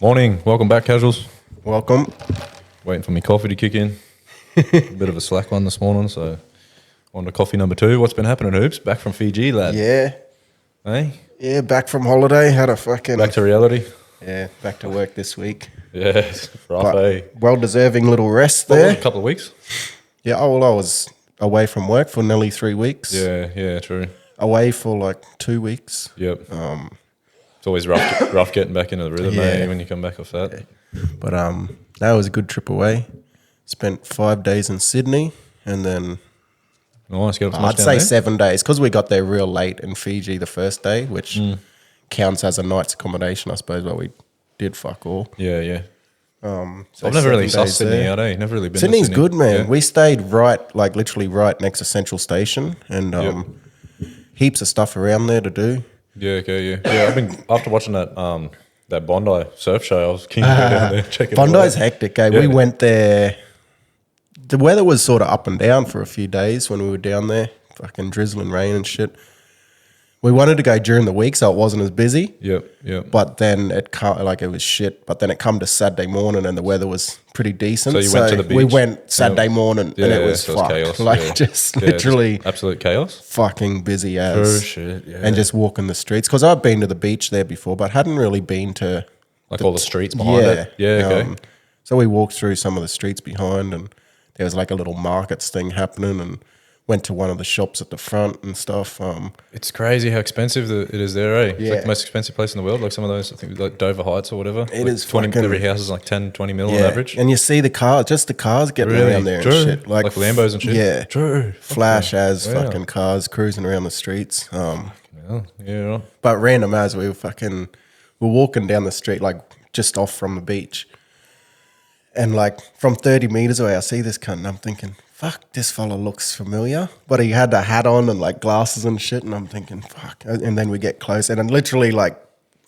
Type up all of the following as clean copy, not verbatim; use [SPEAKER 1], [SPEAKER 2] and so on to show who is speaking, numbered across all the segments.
[SPEAKER 1] Morning, welcome back, casuals.
[SPEAKER 2] Welcome.
[SPEAKER 1] Waiting for me coffee to kick in. A bit of a slack one this morning, so on to coffee number 2. What's been happening, Hoops? Back from Fiji, lad.
[SPEAKER 2] Yeah.
[SPEAKER 1] Hey?
[SPEAKER 2] Yeah, back from holiday. Had a fucking...
[SPEAKER 1] Back to reality.
[SPEAKER 2] Yeah, back to work this week.
[SPEAKER 1] Yeah, rough, eh?
[SPEAKER 2] Well-deserving little rest
[SPEAKER 1] What was
[SPEAKER 2] there.
[SPEAKER 1] it, a couple of weeks?
[SPEAKER 2] Yeah, well, I was away from work for nearly 3 weeks.
[SPEAKER 1] Yeah, true.
[SPEAKER 2] Away for like 2 weeks.
[SPEAKER 1] Yep. It's always rough getting back into the rhythm,
[SPEAKER 2] Yeah.
[SPEAKER 1] when you come back off that.
[SPEAKER 2] But that was a good trip away. Spent 5 days in Sydney and then...
[SPEAKER 1] Nice, get up to much
[SPEAKER 2] I'd
[SPEAKER 1] down
[SPEAKER 2] say
[SPEAKER 1] there?
[SPEAKER 2] 7 days because we got there real late in Fiji the first day, which counts as a night's accommodation, I suppose, but we did fuck all.
[SPEAKER 1] Yeah.
[SPEAKER 2] So
[SPEAKER 1] I've never really
[SPEAKER 2] 7
[SPEAKER 1] sussed
[SPEAKER 2] days
[SPEAKER 1] Sydney
[SPEAKER 2] there.
[SPEAKER 1] out, eh? Never really been
[SPEAKER 2] Sydney's
[SPEAKER 1] to Sydney.
[SPEAKER 2] good, man.
[SPEAKER 1] Yeah.
[SPEAKER 2] We stayed literally right next to Central Station and heaps of stuff around there to do.
[SPEAKER 1] Yeah, okay, yeah. Yeah, I've been, after watching that Bondi surf show, I was keen to go down there and check it out.
[SPEAKER 2] Bondi's hectic, eh?
[SPEAKER 1] Yeah.
[SPEAKER 2] We went there. The weather was sort of up and down for a few days when we were down there. Fucking drizzling rain and shit. We wanted to go during the week so it wasn't as busy.
[SPEAKER 1] Yep.
[SPEAKER 2] But then it was shit. But then it come to Saturday morning and the weather was pretty decent.
[SPEAKER 1] So you went to the beach?
[SPEAKER 2] We went Saturday morning and it was
[SPEAKER 1] so
[SPEAKER 2] fucked.
[SPEAKER 1] chaos.
[SPEAKER 2] Just
[SPEAKER 1] Yeah,
[SPEAKER 2] literally
[SPEAKER 1] just absolute chaos.
[SPEAKER 2] fucking busy as.
[SPEAKER 1] Oh, shit, yeah.
[SPEAKER 2] And just walking the streets. Because I've been to the beach there before, but hadn't really been to...
[SPEAKER 1] Like all the streets behind it. Yeah, okay.
[SPEAKER 2] So we walked through some of the streets behind and there was like a little markets thing happening and went to one of the shops at the front and stuff.
[SPEAKER 1] It's crazy how expensive it is there, eh? It's
[SPEAKER 2] Yeah.
[SPEAKER 1] like the most expensive place in the world. Like some of those, I think like Dover Heights or whatever.
[SPEAKER 2] It
[SPEAKER 1] like
[SPEAKER 2] is
[SPEAKER 1] 20,
[SPEAKER 2] fucking-
[SPEAKER 1] every house is like 10, 20 mil on average.
[SPEAKER 2] And you see the cars, just the cars getting
[SPEAKER 1] Really?
[SPEAKER 2] around there
[SPEAKER 1] True.
[SPEAKER 2] and shit.
[SPEAKER 1] Like Lambos and shit?
[SPEAKER 2] Yeah.
[SPEAKER 1] True.
[SPEAKER 2] Flash as
[SPEAKER 1] Wow.
[SPEAKER 2] fucking cars cruising around the streets.
[SPEAKER 1] Yeah, right.
[SPEAKER 2] But random as we were walking down the street, like just off from the beach. And like from 30 meters away, I see this cunt and I'm thinking, fuck, this fella looks familiar. But he had a hat on and like glasses and shit. And I'm thinking, fuck. And then we get close and I'm literally like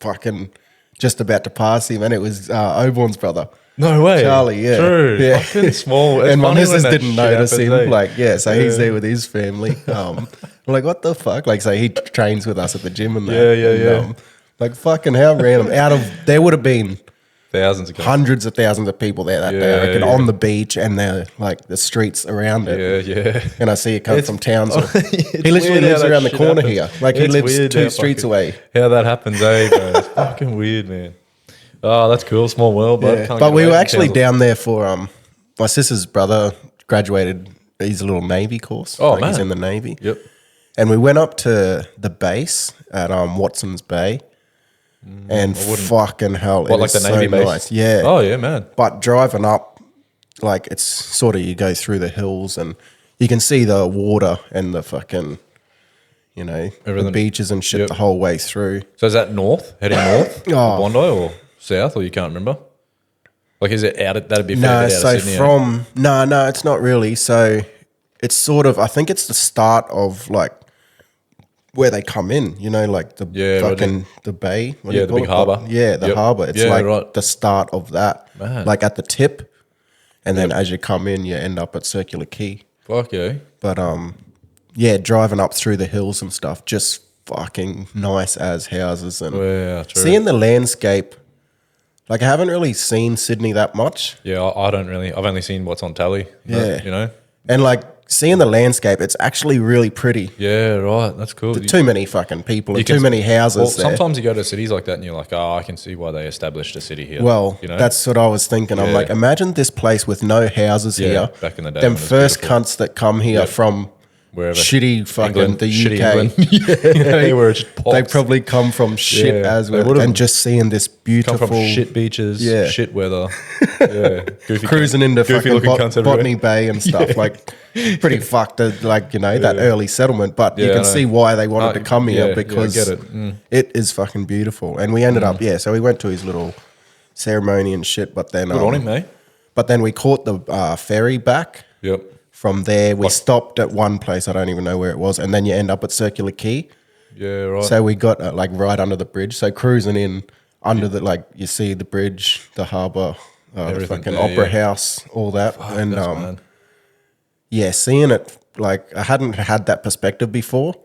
[SPEAKER 2] fucking just about to pass him. And it was Oborn's brother.
[SPEAKER 1] No way.
[SPEAKER 2] Charlie, yeah.
[SPEAKER 1] True.
[SPEAKER 2] Yeah.
[SPEAKER 1] Fucking small. It's
[SPEAKER 2] And my
[SPEAKER 1] funny when
[SPEAKER 2] missus
[SPEAKER 1] that
[SPEAKER 2] didn't
[SPEAKER 1] shit
[SPEAKER 2] notice
[SPEAKER 1] happens,
[SPEAKER 2] him.
[SPEAKER 1] eh?
[SPEAKER 2] So he's there with his family. We're like, what the fuck? Like, so he trains with us at the gym and that.
[SPEAKER 1] Yeah.
[SPEAKER 2] And, like, fucking how random. There would have been
[SPEAKER 1] Thousands of cars.
[SPEAKER 2] hundreds of thousands of people there that day, I reckon, on the beach and the streets around it.
[SPEAKER 1] Yeah.
[SPEAKER 2] And I see it come from Townsville.
[SPEAKER 1] It's
[SPEAKER 2] He literally
[SPEAKER 1] weird how
[SPEAKER 2] lives
[SPEAKER 1] that
[SPEAKER 2] around the
[SPEAKER 1] shit
[SPEAKER 2] corner
[SPEAKER 1] happens.
[SPEAKER 2] here. Like, he
[SPEAKER 1] It's
[SPEAKER 2] lives
[SPEAKER 1] weird
[SPEAKER 2] 2
[SPEAKER 1] how
[SPEAKER 2] streets
[SPEAKER 1] fucking-
[SPEAKER 2] away.
[SPEAKER 1] How that happens, eh, bro? It's fucking weird, man. Oh, that's cool. Small world, bud.
[SPEAKER 2] Yeah.
[SPEAKER 1] Can't
[SPEAKER 2] But
[SPEAKER 1] get
[SPEAKER 2] we
[SPEAKER 1] away
[SPEAKER 2] were
[SPEAKER 1] from
[SPEAKER 2] actually
[SPEAKER 1] Townsville.
[SPEAKER 2] down there for my sister's brother graduated. He's a little Navy course.
[SPEAKER 1] Oh,
[SPEAKER 2] He's
[SPEAKER 1] man.
[SPEAKER 2] in the Navy.
[SPEAKER 1] Yep.
[SPEAKER 2] And we went up to the base at Watson's Bay. And fucking hell,
[SPEAKER 1] What,
[SPEAKER 2] it
[SPEAKER 1] like
[SPEAKER 2] is
[SPEAKER 1] the
[SPEAKER 2] so
[SPEAKER 1] Navy base?
[SPEAKER 2] nice. Yeah.
[SPEAKER 1] Oh, yeah, man.
[SPEAKER 2] But driving up, like it's sort of you go through the hills and you can see the water and the fucking, the
[SPEAKER 1] Everything.
[SPEAKER 2] beaches and shit
[SPEAKER 1] Yep.
[SPEAKER 2] the whole way through.
[SPEAKER 1] So is that north? Heading north?
[SPEAKER 2] Oh.
[SPEAKER 1] Bondi or south? Or you can't remember? Like, is it out? That'd be fair
[SPEAKER 2] No,
[SPEAKER 1] bit out
[SPEAKER 2] so
[SPEAKER 1] of Sydney.
[SPEAKER 2] no, it's not really. So it's sort of, I think it's the start of like where they come in, like the fucking the bay. What do
[SPEAKER 1] Yeah,
[SPEAKER 2] you
[SPEAKER 1] the
[SPEAKER 2] call
[SPEAKER 1] big
[SPEAKER 2] it?
[SPEAKER 1] harbour.
[SPEAKER 2] Yeah, the
[SPEAKER 1] Yep.
[SPEAKER 2] harbour. It's
[SPEAKER 1] Yeah,
[SPEAKER 2] like
[SPEAKER 1] right.
[SPEAKER 2] the start of that,
[SPEAKER 1] Man.
[SPEAKER 2] like at the tip, and then as you come in, you end up at Circular Quay.
[SPEAKER 1] Fuck yeah.
[SPEAKER 2] But yeah, driving up through the hills and stuff, just fucking nice as houses and
[SPEAKER 1] Yeah, true.
[SPEAKER 2] seeing the landscape. Like I haven't really seen Sydney that much.
[SPEAKER 1] Yeah, I don't really. I've only seen what's on tally.
[SPEAKER 2] Yeah. And like seeing the landscape, it's actually really pretty.
[SPEAKER 1] Yeah, right. That's cool.
[SPEAKER 2] Too many fucking people and
[SPEAKER 1] can-
[SPEAKER 2] too many houses
[SPEAKER 1] Well,
[SPEAKER 2] there.
[SPEAKER 1] sometimes you go to cities like that and you're like, oh, I can see why they established a city here.
[SPEAKER 2] Well,
[SPEAKER 1] you know?
[SPEAKER 2] that's what I was thinking. I'm
[SPEAKER 1] Yeah.
[SPEAKER 2] like, imagine this place with no houses
[SPEAKER 1] Yeah,
[SPEAKER 2] here.
[SPEAKER 1] back in the day
[SPEAKER 2] Them
[SPEAKER 1] when it was
[SPEAKER 2] first
[SPEAKER 1] beautiful.
[SPEAKER 2] cunts that come here from
[SPEAKER 1] Wherever.
[SPEAKER 2] shitty fucking
[SPEAKER 1] England,
[SPEAKER 2] the
[SPEAKER 1] shitty
[SPEAKER 2] UK.
[SPEAKER 1] England. Where it just pops.
[SPEAKER 2] They probably come from shit
[SPEAKER 1] Yeah,
[SPEAKER 2] as
[SPEAKER 1] they
[SPEAKER 2] well.
[SPEAKER 1] would've
[SPEAKER 2] And just seeing this
[SPEAKER 1] come
[SPEAKER 2] beautiful
[SPEAKER 1] from shit beaches,
[SPEAKER 2] Yeah.
[SPEAKER 1] shit weather. Yeah. Goofy
[SPEAKER 2] cruising into
[SPEAKER 1] goofy
[SPEAKER 2] fucking
[SPEAKER 1] looking cunts everywhere.
[SPEAKER 2] Botany Bay and stuff. Like pretty fucked, like, that early settlement. But you
[SPEAKER 1] Yeah, I
[SPEAKER 2] can
[SPEAKER 1] know.
[SPEAKER 2] see why they wanted to come here
[SPEAKER 1] yeah,
[SPEAKER 2] because
[SPEAKER 1] I get it.
[SPEAKER 2] it is fucking beautiful. And we ended up, so we went to his little ceremony and shit. But then,
[SPEAKER 1] Good on him, mate.
[SPEAKER 2] But then we caught the ferry back.
[SPEAKER 1] Yep.
[SPEAKER 2] From there, we stopped at one place. I don't even know where it was. And then you end up at Circular Quay.
[SPEAKER 1] Yeah, right.
[SPEAKER 2] So we got like right under the bridge. So cruising in under the, like you see the bridge, the harbour, the
[SPEAKER 1] Everything
[SPEAKER 2] fucking
[SPEAKER 1] there,
[SPEAKER 2] opera
[SPEAKER 1] yeah.
[SPEAKER 2] house, all that. And
[SPEAKER 1] That's mad.
[SPEAKER 2] yeah, seeing it, like I hadn't had that perspective before.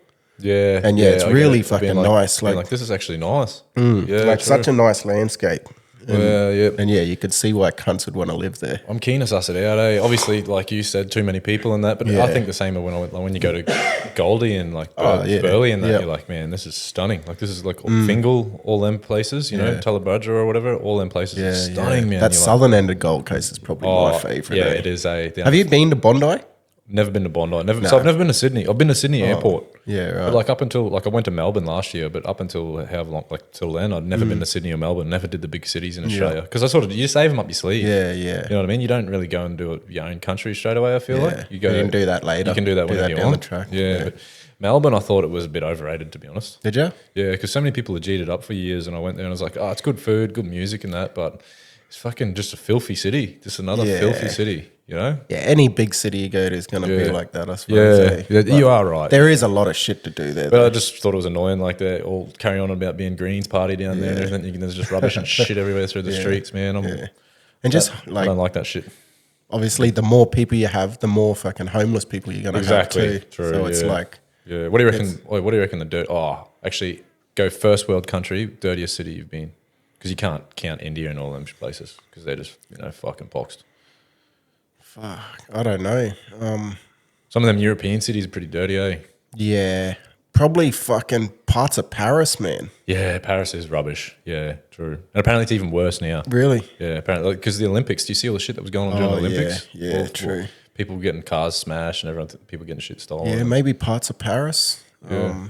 [SPEAKER 1] Yeah.
[SPEAKER 2] And yeah, it's
[SPEAKER 1] I get
[SPEAKER 2] really
[SPEAKER 1] it.
[SPEAKER 2] fucking
[SPEAKER 1] Being
[SPEAKER 2] nice.
[SPEAKER 1] being
[SPEAKER 2] Like
[SPEAKER 1] this is actually nice. Yeah.
[SPEAKER 2] like
[SPEAKER 1] true.
[SPEAKER 2] such a nice landscape. And yeah, you could see why cunts would want to live there.
[SPEAKER 1] I'm keen to suss it out. Obviously, like you said, too many people and that. But I think the same when you go to Goldie and like Burleigh and that, you're like, man, this is stunning. Like this is like Fingal, all them places, you know, Tullabudger or whatever, all them places are stunning, man.
[SPEAKER 2] That southern end of Gold Coast is probably my favourite.
[SPEAKER 1] Yeah, it is.
[SPEAKER 2] Have you been to Bondi?
[SPEAKER 1] Never been to Bondi. So I've never been to Sydney. I've been to Sydney Airport.
[SPEAKER 2] Yeah, right.
[SPEAKER 1] But like up until like I went to Melbourne last year, but up until however long, like till then, I'd never been to Sydney or Melbourne. Never did the big cities in Australia because I sort of you save them up your sleeve.
[SPEAKER 2] Yeah.
[SPEAKER 1] You know what I mean? You don't really go and do it your own country straight away. I feel like you
[SPEAKER 2] can do that later.
[SPEAKER 1] You can do that whenever you
[SPEAKER 2] down
[SPEAKER 1] want.
[SPEAKER 2] the track.
[SPEAKER 1] Yeah. But Melbourne, I thought it was a bit overrated, to be honest.
[SPEAKER 2] Did you?
[SPEAKER 1] Yeah, because so many people had G'd it up for years, and I went there and I was like, oh, it's good food, good music, and that, but it's fucking just a filthy city, just another filthy city. You know?
[SPEAKER 2] Yeah, any big city you go to is going to be like that, I suppose.
[SPEAKER 1] Yeah, you are right.
[SPEAKER 2] There is a lot of shit to do there.
[SPEAKER 1] But I just thought it was annoying, like they're all carrying on about being Greens party down there and everything. There's just rubbish and shit everywhere through the streets, man.
[SPEAKER 2] And just
[SPEAKER 1] I don't like that shit.
[SPEAKER 2] Obviously, the more people you have, the more fucking homeless people you're going to have too.
[SPEAKER 1] True,
[SPEAKER 2] so it's like...
[SPEAKER 1] Yeah, what do you reckon? What do you reckon the dirt? Oh, actually, go first world country, dirtiest city you've been, because you can't count India and all them places because they're just fucking poxed.
[SPEAKER 2] Fuck, I don't know.
[SPEAKER 1] Some of them European cities are pretty dirty, eh?
[SPEAKER 2] Yeah, probably fucking parts of Paris, man.
[SPEAKER 1] Yeah, Paris is rubbish. Yeah, true. And apparently it's even worse now.
[SPEAKER 2] Really?
[SPEAKER 1] Yeah, apparently because the Olympics. Do you see all the shit that was going on during the Olympics?
[SPEAKER 2] Yeah, true.
[SPEAKER 1] People getting cars smashed and everyone, people getting shit stolen.
[SPEAKER 2] Yeah, maybe parts of Paris.
[SPEAKER 1] Yeah.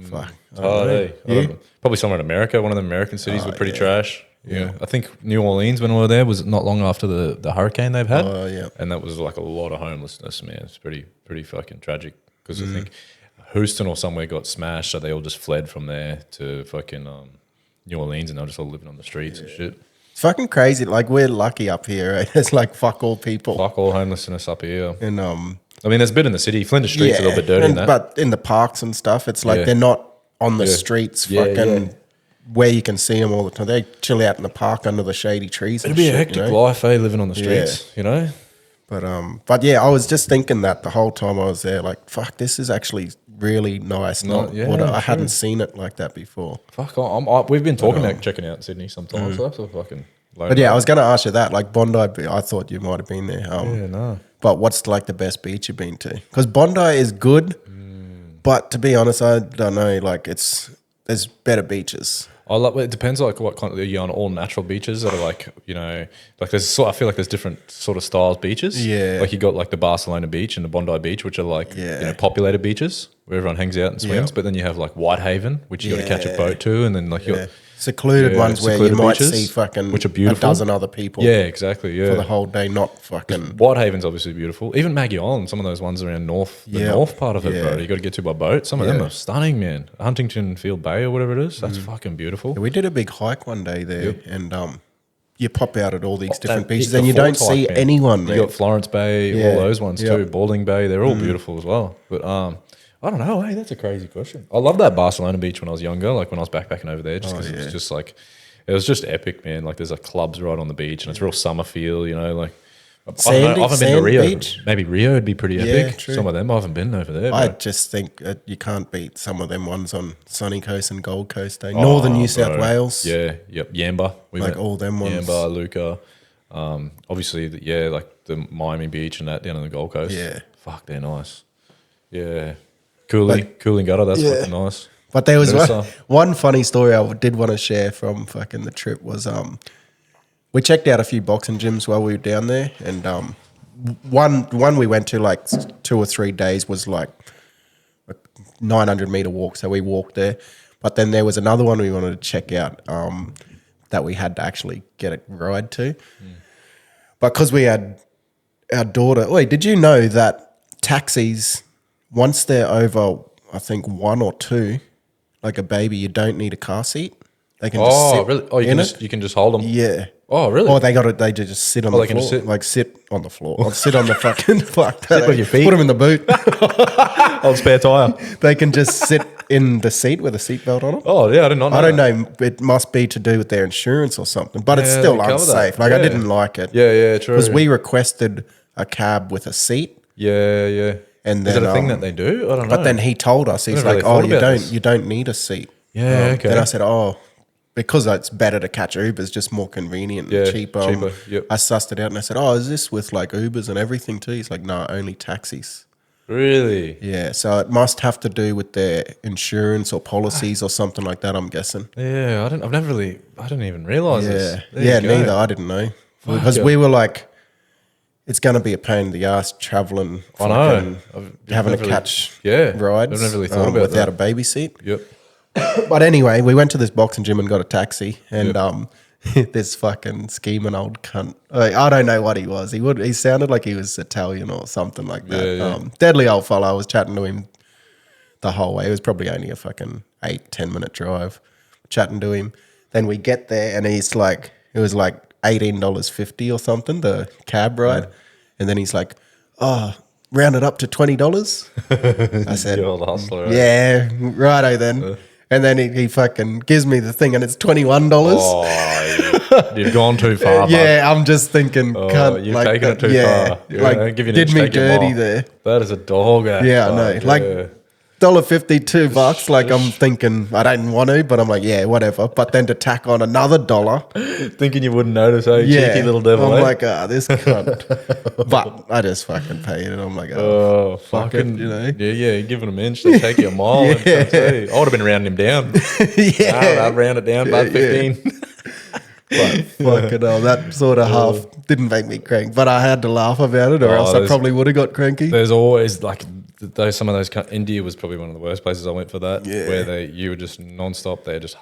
[SPEAKER 2] Fuck.
[SPEAKER 1] Probably somewhere in America. One of the American cities were pretty trash. Yeah, I think New Orleans when we were there was not long after the hurricane they've had. And that was like a lot of homelessness, man. It's pretty fucking tragic because I think Houston or somewhere got smashed, so they all just fled from there to fucking New Orleans, and they're just all living on the streets and shit.
[SPEAKER 2] It's fucking crazy. Like we're lucky up here, right? There's like fuck all people.
[SPEAKER 1] Fuck all homelessness up here.
[SPEAKER 2] And
[SPEAKER 1] I mean, there's a bit in the city. Flinders Street's a little bit dirty in that.
[SPEAKER 2] But in the parks and stuff, it's like they're not on the streets fucking where you can see them all the time. They chill out in the park under the shady trees.
[SPEAKER 1] It'd be a hectic life, eh, living on the streets, you know?
[SPEAKER 2] But yeah, I was just thinking that the whole time I was there, like, fuck, this is actually really nice. I hadn't seen it like that before.
[SPEAKER 1] Fuck, we've been talking about checking out Sydney sometimes. So that's a fucking...
[SPEAKER 2] But yeah, I was going to ask you that, like Bondi, I thought you might have been there.
[SPEAKER 1] No.
[SPEAKER 2] But what's like the best beach you've been to? Because Bondi is good, but to be honest, I don't know, like there's better beaches.
[SPEAKER 1] It depends like what kind of, you're on all natural beaches that are like, you know, like I feel like there's different sort of styles beaches.
[SPEAKER 2] Yeah.
[SPEAKER 1] Like you got like the Barcelona beach and the Bondi beach, which are like, you know, populated beaches where everyone hangs out and swims. But then you have like Whitehaven, which you got to catch a boat to. And then like you got
[SPEAKER 2] secluded ones where you might
[SPEAKER 1] beaches,
[SPEAKER 2] see fucking
[SPEAKER 1] which are beautiful.
[SPEAKER 2] a dozen other people.
[SPEAKER 1] Yeah, exactly. Yeah.
[SPEAKER 2] For the whole day, not fucking...
[SPEAKER 1] Whitehaven's obviously beautiful. Even Maggie Island, some of those ones around the north part of it, bro. You got to get to by boat. Some of them are stunning, man. Huntington Field Bay or whatever it is, that's fucking beautiful.
[SPEAKER 2] Yeah, we did a big hike one day there and you pop out at all these different beaches and you don't see anyone, man.
[SPEAKER 1] You got Florence Bay, all those ones too. Balding Bay, they're all beautiful as well. But I don't know, hey, that's a crazy question. I love that Barcelona beach when I was younger, like when I was backpacking over there, just because it was just like, it was just epic, man. Like there's like clubs right on the beach and it's real summer feel, you know, like I haven't been to Rio. Beach? Maybe Rio would be pretty epic. True. Some of them I haven't been over there.
[SPEAKER 2] I just think you can't beat some of them ones on Sunny Coast and Gold Coast. Northern New South Wales.
[SPEAKER 1] Yeah, Yamba.
[SPEAKER 2] Like all them ones.
[SPEAKER 1] Yamba, Luca. Obviously, like the Miami Beach and that down on the Gold Coast.
[SPEAKER 2] Yeah.
[SPEAKER 1] Fuck, they're nice. Yeah. Coolangatta, that's fucking nice.
[SPEAKER 2] But there was one funny story I did want to share from fucking the trip was we checked out a few boxing gyms while we were down there, and one we went to like 2 or 3 days was like a 900-meter walk, so we walked there. But then there was another one we wanted to check out that we had to actually get a ride to. But because we had our daughter... Wait, did you know that taxis, once they're over, I think 1 or 2... like a baby, you don't need a car seat. They can just sit
[SPEAKER 1] really? Oh, you can just hold them.
[SPEAKER 2] Yeah.
[SPEAKER 1] Oh, really?
[SPEAKER 2] Or they just sit on the floor.
[SPEAKER 1] Sit?
[SPEAKER 2] Like sit on the floor. Or sit on the fucking fuck.
[SPEAKER 1] Sit with your feet.
[SPEAKER 2] Put them in the boot.
[SPEAKER 1] Old spare tire.
[SPEAKER 2] They can just sit in the seat with a seatbelt on them.
[SPEAKER 1] Oh yeah, I did not know.
[SPEAKER 2] I don't know. It must be to do with their insurance or something. But it's still unsafe. Like I didn't like it.
[SPEAKER 1] Yeah, true.
[SPEAKER 2] Because we requested a cab with a seat.
[SPEAKER 1] Yeah.
[SPEAKER 2] And then,
[SPEAKER 1] is it a thing that they do? I don't know.
[SPEAKER 2] But then he told us, he's like, you don't need a seat.
[SPEAKER 1] Yeah, okay.
[SPEAKER 2] Then I said, because it's better to catch Ubers, just more convenient and cheaper.
[SPEAKER 1] Yep.
[SPEAKER 2] I sussed it out and I said, "Oh, is this with like Ubers and everything too?" He's like, "No, only taxis."
[SPEAKER 1] Really?
[SPEAKER 2] Yeah, so it must have to do with their insurance or policies or something like that, I'm guessing.
[SPEAKER 1] Yeah, I didn't even realise this.
[SPEAKER 2] Neither. I didn't know. Because we were like, it's going to be a pain in the ass travelling.
[SPEAKER 1] I know.
[SPEAKER 2] Having to catch rides.
[SPEAKER 1] I've never really thought about
[SPEAKER 2] without
[SPEAKER 1] that.
[SPEAKER 2] a baby seat.
[SPEAKER 1] Yep.
[SPEAKER 2] But anyway, we went to this boxing gym and got a taxi, and this fucking scheming old cunt. I don't know what he was. He sounded like he was Italian or something like that.
[SPEAKER 1] Yeah.
[SPEAKER 2] Deadly old fella. I was chatting to him the whole way. It was probably only a fucking 8-10 minute drive. Chatting to him. Then we get there, and he's like, it was like $18.50 or something, the cab ride. And then he's like, "Oh, round it up to $20. I said,
[SPEAKER 1] The old hustler. Right?
[SPEAKER 2] "Yeah, righto then." And then he fucking gives me the thing, and it's $21.
[SPEAKER 1] Oh, you've gone too far.
[SPEAKER 2] Yeah, I'm just thinking, cunt,
[SPEAKER 1] you've
[SPEAKER 2] like
[SPEAKER 1] taken it too far. Yeah,
[SPEAKER 2] like,
[SPEAKER 1] give you an
[SPEAKER 2] did
[SPEAKER 1] inch,
[SPEAKER 2] me
[SPEAKER 1] take your
[SPEAKER 2] dirty
[SPEAKER 1] mile.
[SPEAKER 2] there.
[SPEAKER 1] That is a dog act.
[SPEAKER 2] Yeah, I know.
[SPEAKER 1] Fuck,
[SPEAKER 2] Like
[SPEAKER 1] yeah.
[SPEAKER 2] $1.50, $2. Like I'm thinking, I don't want to, but I'm like, yeah, whatever. But then to tack on another $1.
[SPEAKER 1] Thinking you wouldn't notice, cheeky little devil.
[SPEAKER 2] I'm like, this cunt. But I just fucking paid it. I'm like, fuck it, you know.
[SPEAKER 1] Yeah, give him an inch, they take you a mile. I would have been rounding him down. I'd round it down by 15.
[SPEAKER 2] But fucking hell, that sort of half didn't make me crank. But I had to laugh about it, or else I probably would have got cranky.
[SPEAKER 1] There's always like some of those. India was probably one of the worst places I went for that. Yeah. Where you were just non-stop. There's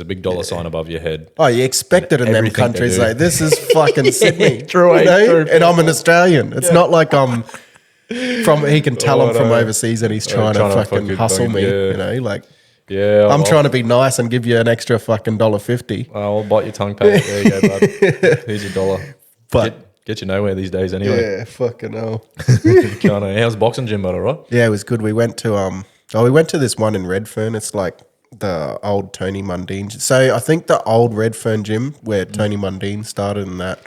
[SPEAKER 1] a big dollar sign above your head.
[SPEAKER 2] Oh, you expect it in them countries. Like, this is fucking Sydney.
[SPEAKER 1] True,
[SPEAKER 2] you know? And I'm an Australian. It's not like I'm from. He can tell I'm from overseas and he's trying to fucking hustle me. You know, like.
[SPEAKER 1] Yeah,
[SPEAKER 2] I'm trying to be nice and give you an extra fucking $1.50.
[SPEAKER 1] I'll bite your tongue, Pat. There you go, bud. Here's your $1. But get you nowhere these days, anyway.
[SPEAKER 2] Yeah, fucking hell.
[SPEAKER 1] How's boxing gym, all right?
[SPEAKER 2] Yeah, it was good. We went to this one in Redfern. It's like the old Tony Mundine. So I think the old Redfern gym where Tony Mundine started and that.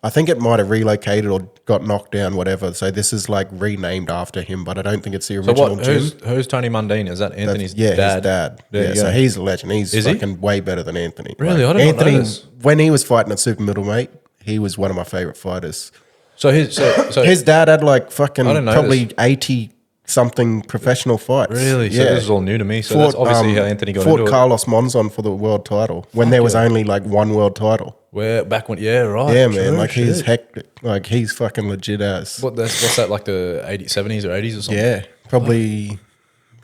[SPEAKER 2] I think it might have relocated or got knocked down, whatever. So this is like renamed after him, but I don't think it's the original gym.
[SPEAKER 1] Who's Tony Mundine? Is that Anthony's dad?
[SPEAKER 2] Yeah, his dad. Yeah, so he's a legend. He's fucking way better than Anthony.
[SPEAKER 1] Really?
[SPEAKER 2] Like,
[SPEAKER 1] I don't
[SPEAKER 2] Anthony,
[SPEAKER 1] know this.
[SPEAKER 2] When he was fighting at super middlemate, he was one of my favourite fighters.
[SPEAKER 1] So
[SPEAKER 2] his dad had like fucking probably 80-something professional fights.
[SPEAKER 1] Really? So this is all new to me. So that's obviously how Anthony got into it.
[SPEAKER 2] Fought Carlos Monzon for the world title when there was only like one world title.
[SPEAKER 1] Where back when? Yeah, right.
[SPEAKER 2] Yeah, man. Like he's hectic. Like he's fucking legit ass.
[SPEAKER 1] What's that, like the 70s or 80s or something?
[SPEAKER 2] Yeah, probably.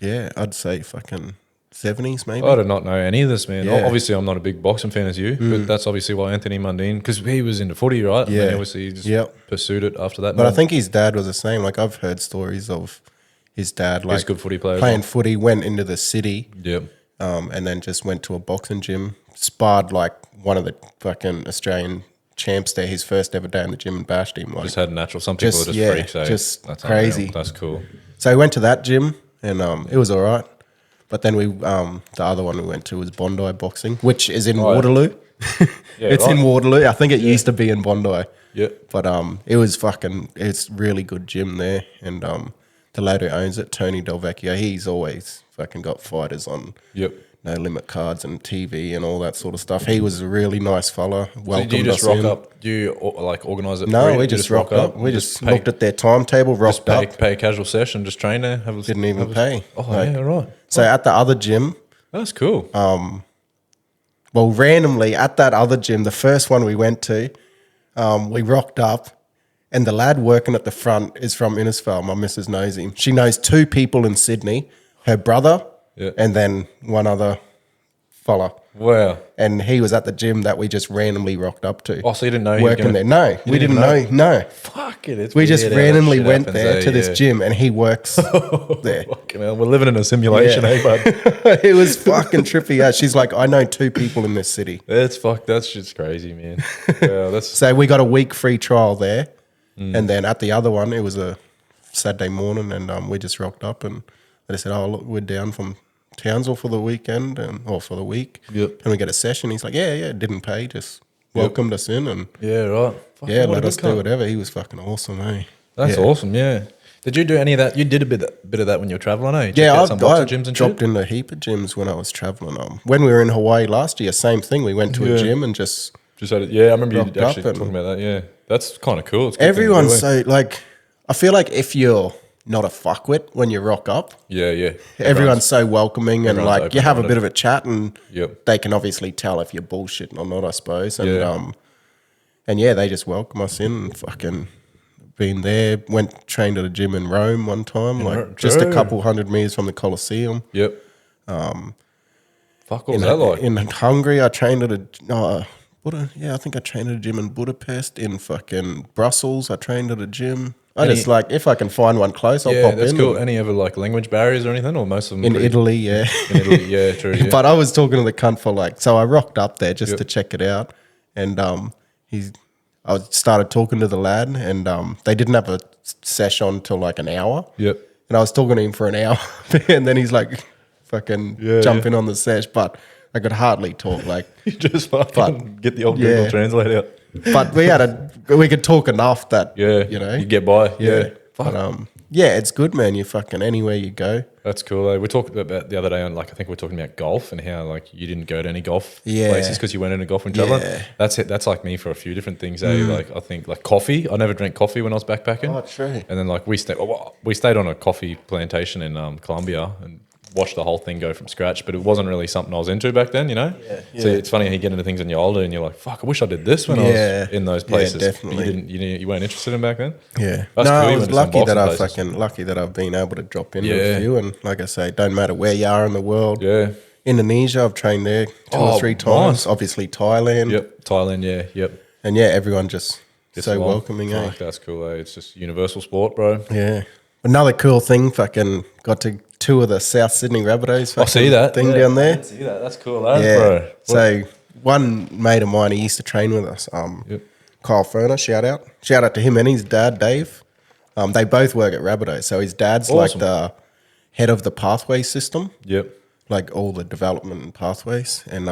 [SPEAKER 2] Yeah, I'd say fucking 70s maybe.
[SPEAKER 1] I do not know any of this, man.
[SPEAKER 2] Yeah.
[SPEAKER 1] Obviously, I'm not a big boxing fan as you, but that's obviously why Anthony Mundine, because he was into footy, right?
[SPEAKER 2] Yeah.
[SPEAKER 1] And then obviously he just pursued it after that.
[SPEAKER 2] But I think his dad was the same. Like I've heard stories of his dad, like
[SPEAKER 1] he's a good footy player,
[SPEAKER 2] playing footy, went into the city,
[SPEAKER 1] Yep.
[SPEAKER 2] and then just went to a boxing gym, sparred like one of the fucking Australian champs there, his first ever day in the gym, and bashed him. Like,
[SPEAKER 1] Just had a natural. Some people
[SPEAKER 2] just-
[SPEAKER 1] are just
[SPEAKER 2] yeah,
[SPEAKER 1] freaks, eh?
[SPEAKER 2] just
[SPEAKER 1] That's
[SPEAKER 2] crazy.
[SPEAKER 1] unreal. That's cool.
[SPEAKER 2] So we went to that gym, and it was all right. But then the other one we went to was Bondi Boxing, which is in Waterloo. It's in Waterloo. I think it used to be in Bondi.
[SPEAKER 1] Yeah.
[SPEAKER 2] But it's really good gym there. And the lad who owns it, Tony Del Vecchio, he's always fucking got fighters on No Limit cards and TV and all that sort of stuff. He was a really nice fella. Welcomed
[SPEAKER 1] Do you just
[SPEAKER 2] us
[SPEAKER 1] rock
[SPEAKER 2] in.
[SPEAKER 1] up? Do you like organise it?
[SPEAKER 2] No,
[SPEAKER 1] for
[SPEAKER 2] we
[SPEAKER 1] you?
[SPEAKER 2] just rocked up. We just looked at their timetable, rocked up.
[SPEAKER 1] Pay a casual session, just train there.
[SPEAKER 2] Didn't even pay.
[SPEAKER 1] Oh,
[SPEAKER 2] Like,
[SPEAKER 1] yeah, right.
[SPEAKER 2] So at the other gym,
[SPEAKER 1] That's cool.
[SPEAKER 2] well, randomly at that other gym, the first one we went to, we rocked up, and the lad working at the front is from Innisfail. My missus knows him. She knows 2 people in Sydney, her brother, and then one other fella.
[SPEAKER 1] Wow.
[SPEAKER 2] And he was at the gym that we just randomly rocked up to.
[SPEAKER 1] Oh, so you didn't know he was
[SPEAKER 2] working
[SPEAKER 1] gonna-
[SPEAKER 2] there? No, we didn't know. No,
[SPEAKER 1] Fuck it. It's
[SPEAKER 2] we just
[SPEAKER 1] weird how
[SPEAKER 2] randomly
[SPEAKER 1] shit
[SPEAKER 2] went
[SPEAKER 1] happens,
[SPEAKER 2] there
[SPEAKER 1] eh?
[SPEAKER 2] to this gym, and he works there.
[SPEAKER 1] Fucking hell, we're living in a simulation,
[SPEAKER 2] Yeah.
[SPEAKER 1] eh, bud?
[SPEAKER 2] It was fucking trippy. Yeah, she's like, I know 2 people in this city.
[SPEAKER 1] That's just crazy, man. Yeah, that's
[SPEAKER 2] So we got a week free trial there, and then at the other one, it was a Saturday morning, and we just rocked up, and they said, "Oh, look, we're down from Townsville for the weekend, or for the week.
[SPEAKER 1] Yep.
[SPEAKER 2] Can we get a session?" He's like, "Yeah, didn't pay, just welcomed us in, and
[SPEAKER 1] yeah, right. Fuck,
[SPEAKER 2] yeah,
[SPEAKER 1] what a
[SPEAKER 2] let
[SPEAKER 1] good
[SPEAKER 2] us do
[SPEAKER 1] cunt.
[SPEAKER 2] whatever." He was fucking awesome, eh?
[SPEAKER 1] That's
[SPEAKER 2] Yeah.
[SPEAKER 1] awesome. Yeah. Did you do any of that? You did a bit of that when you were traveling, eh?
[SPEAKER 2] Yeah,
[SPEAKER 1] some boxer gyms and
[SPEAKER 2] dropped
[SPEAKER 1] shit?
[SPEAKER 2] into a heap of gyms when I was traveling. When we were in Hawaii last year, same thing. We went to a gym and just
[SPEAKER 1] had it. Yeah, I remember you
[SPEAKER 2] rocked
[SPEAKER 1] actually
[SPEAKER 2] up
[SPEAKER 1] talking about that. Yeah, that's kind of cool. It's a good thing to
[SPEAKER 2] everyone's
[SPEAKER 1] do, eh?
[SPEAKER 2] so like. I feel like if you're not a fuckwit when you rock up,
[SPEAKER 1] Yeah.
[SPEAKER 2] everyone's so welcoming and
[SPEAKER 1] everyone's
[SPEAKER 2] like you have a
[SPEAKER 1] open-minded.
[SPEAKER 2] bit of a chat and
[SPEAKER 1] Yep.
[SPEAKER 2] they can obviously tell if you're bullshitting or not, I suppose. And
[SPEAKER 1] Yeah.
[SPEAKER 2] and yeah, they just welcome us in and fucking been there. Trained at a gym in Rome one time, just a
[SPEAKER 1] Rome.
[SPEAKER 2] couple 100 meters from the Colosseum.
[SPEAKER 1] Yep. Fuck, what was
[SPEAKER 2] In,
[SPEAKER 1] that like?
[SPEAKER 2] in Hungary, I trained at I think I trained at a gym in Budapest. In fucking Brussels, I trained at a gym. Just like, if I can find one close, I'll pop
[SPEAKER 1] that's
[SPEAKER 2] in.
[SPEAKER 1] cool. Any ever like language barriers or anything, or most of them
[SPEAKER 2] In Italy, yeah.
[SPEAKER 1] In Italy, yeah, true. Yeah.
[SPEAKER 2] But I was talking to the cunt for like, so I rocked up there just to check it out, and I started talking to the lad, and they didn't have a session until like an hour.
[SPEAKER 1] Yep.
[SPEAKER 2] And I was talking to him for an hour, and then he's like, fucking jumping on the sesh, but I could hardly talk. Like,
[SPEAKER 1] You just fucking get the old Google Translate out.
[SPEAKER 2] but we could talk enough that
[SPEAKER 1] You get by. Yeah.
[SPEAKER 2] But it's good, man. You fucking anywhere you go.
[SPEAKER 1] That's cool. Eh? We talked about the other day on I think we were talking about golf and how like you didn't go to any golf places because you went into golf and traveling.
[SPEAKER 2] Yeah.
[SPEAKER 1] That's it. That's like me for a few different things. Like I think like coffee. I never drank coffee when I was backpacking.
[SPEAKER 2] Oh, true.
[SPEAKER 1] And then like we stayed on a coffee plantation in Colombia and watched the whole thing go from scratch, but it wasn't really something I was into back then, you know? Yeah. So it's funny how you get into things when you're older and you're like, fuck, I wish I did this when I was in those places.
[SPEAKER 2] Yeah, definitely.
[SPEAKER 1] But you weren't interested in back then?
[SPEAKER 2] Yeah.
[SPEAKER 1] That's
[SPEAKER 2] no,
[SPEAKER 1] cool.
[SPEAKER 2] I
[SPEAKER 1] You
[SPEAKER 2] was
[SPEAKER 1] went to some
[SPEAKER 2] lucky that
[SPEAKER 1] boxing places.
[SPEAKER 2] lucky that I've been able to drop in with a few. And like I say, don't matter where you are in the world.
[SPEAKER 1] Yeah.
[SPEAKER 2] Indonesia, I've trained there two or three times.
[SPEAKER 1] nice.
[SPEAKER 2] Obviously Thailand.
[SPEAKER 1] Yep. Thailand, yep.
[SPEAKER 2] And yeah, everyone just so
[SPEAKER 1] along.
[SPEAKER 2] welcoming, eh?
[SPEAKER 1] Fuck, that's cool, eh? It's just universal sport, bro.
[SPEAKER 2] Yeah. Another cool thing, fucking got to tour the South Sydney Rabbitohs.
[SPEAKER 1] I see that
[SPEAKER 2] thing down there.
[SPEAKER 1] I didn't see that. That's cool, bro.
[SPEAKER 2] So one mate of mine, he used to train with us. Kyle Ferner, shout out to him and his dad, Dave. They both work at Rabbitohs. So his dad's like the head of the pathway system.
[SPEAKER 1] Yep.
[SPEAKER 2] Like all the development and pathways. And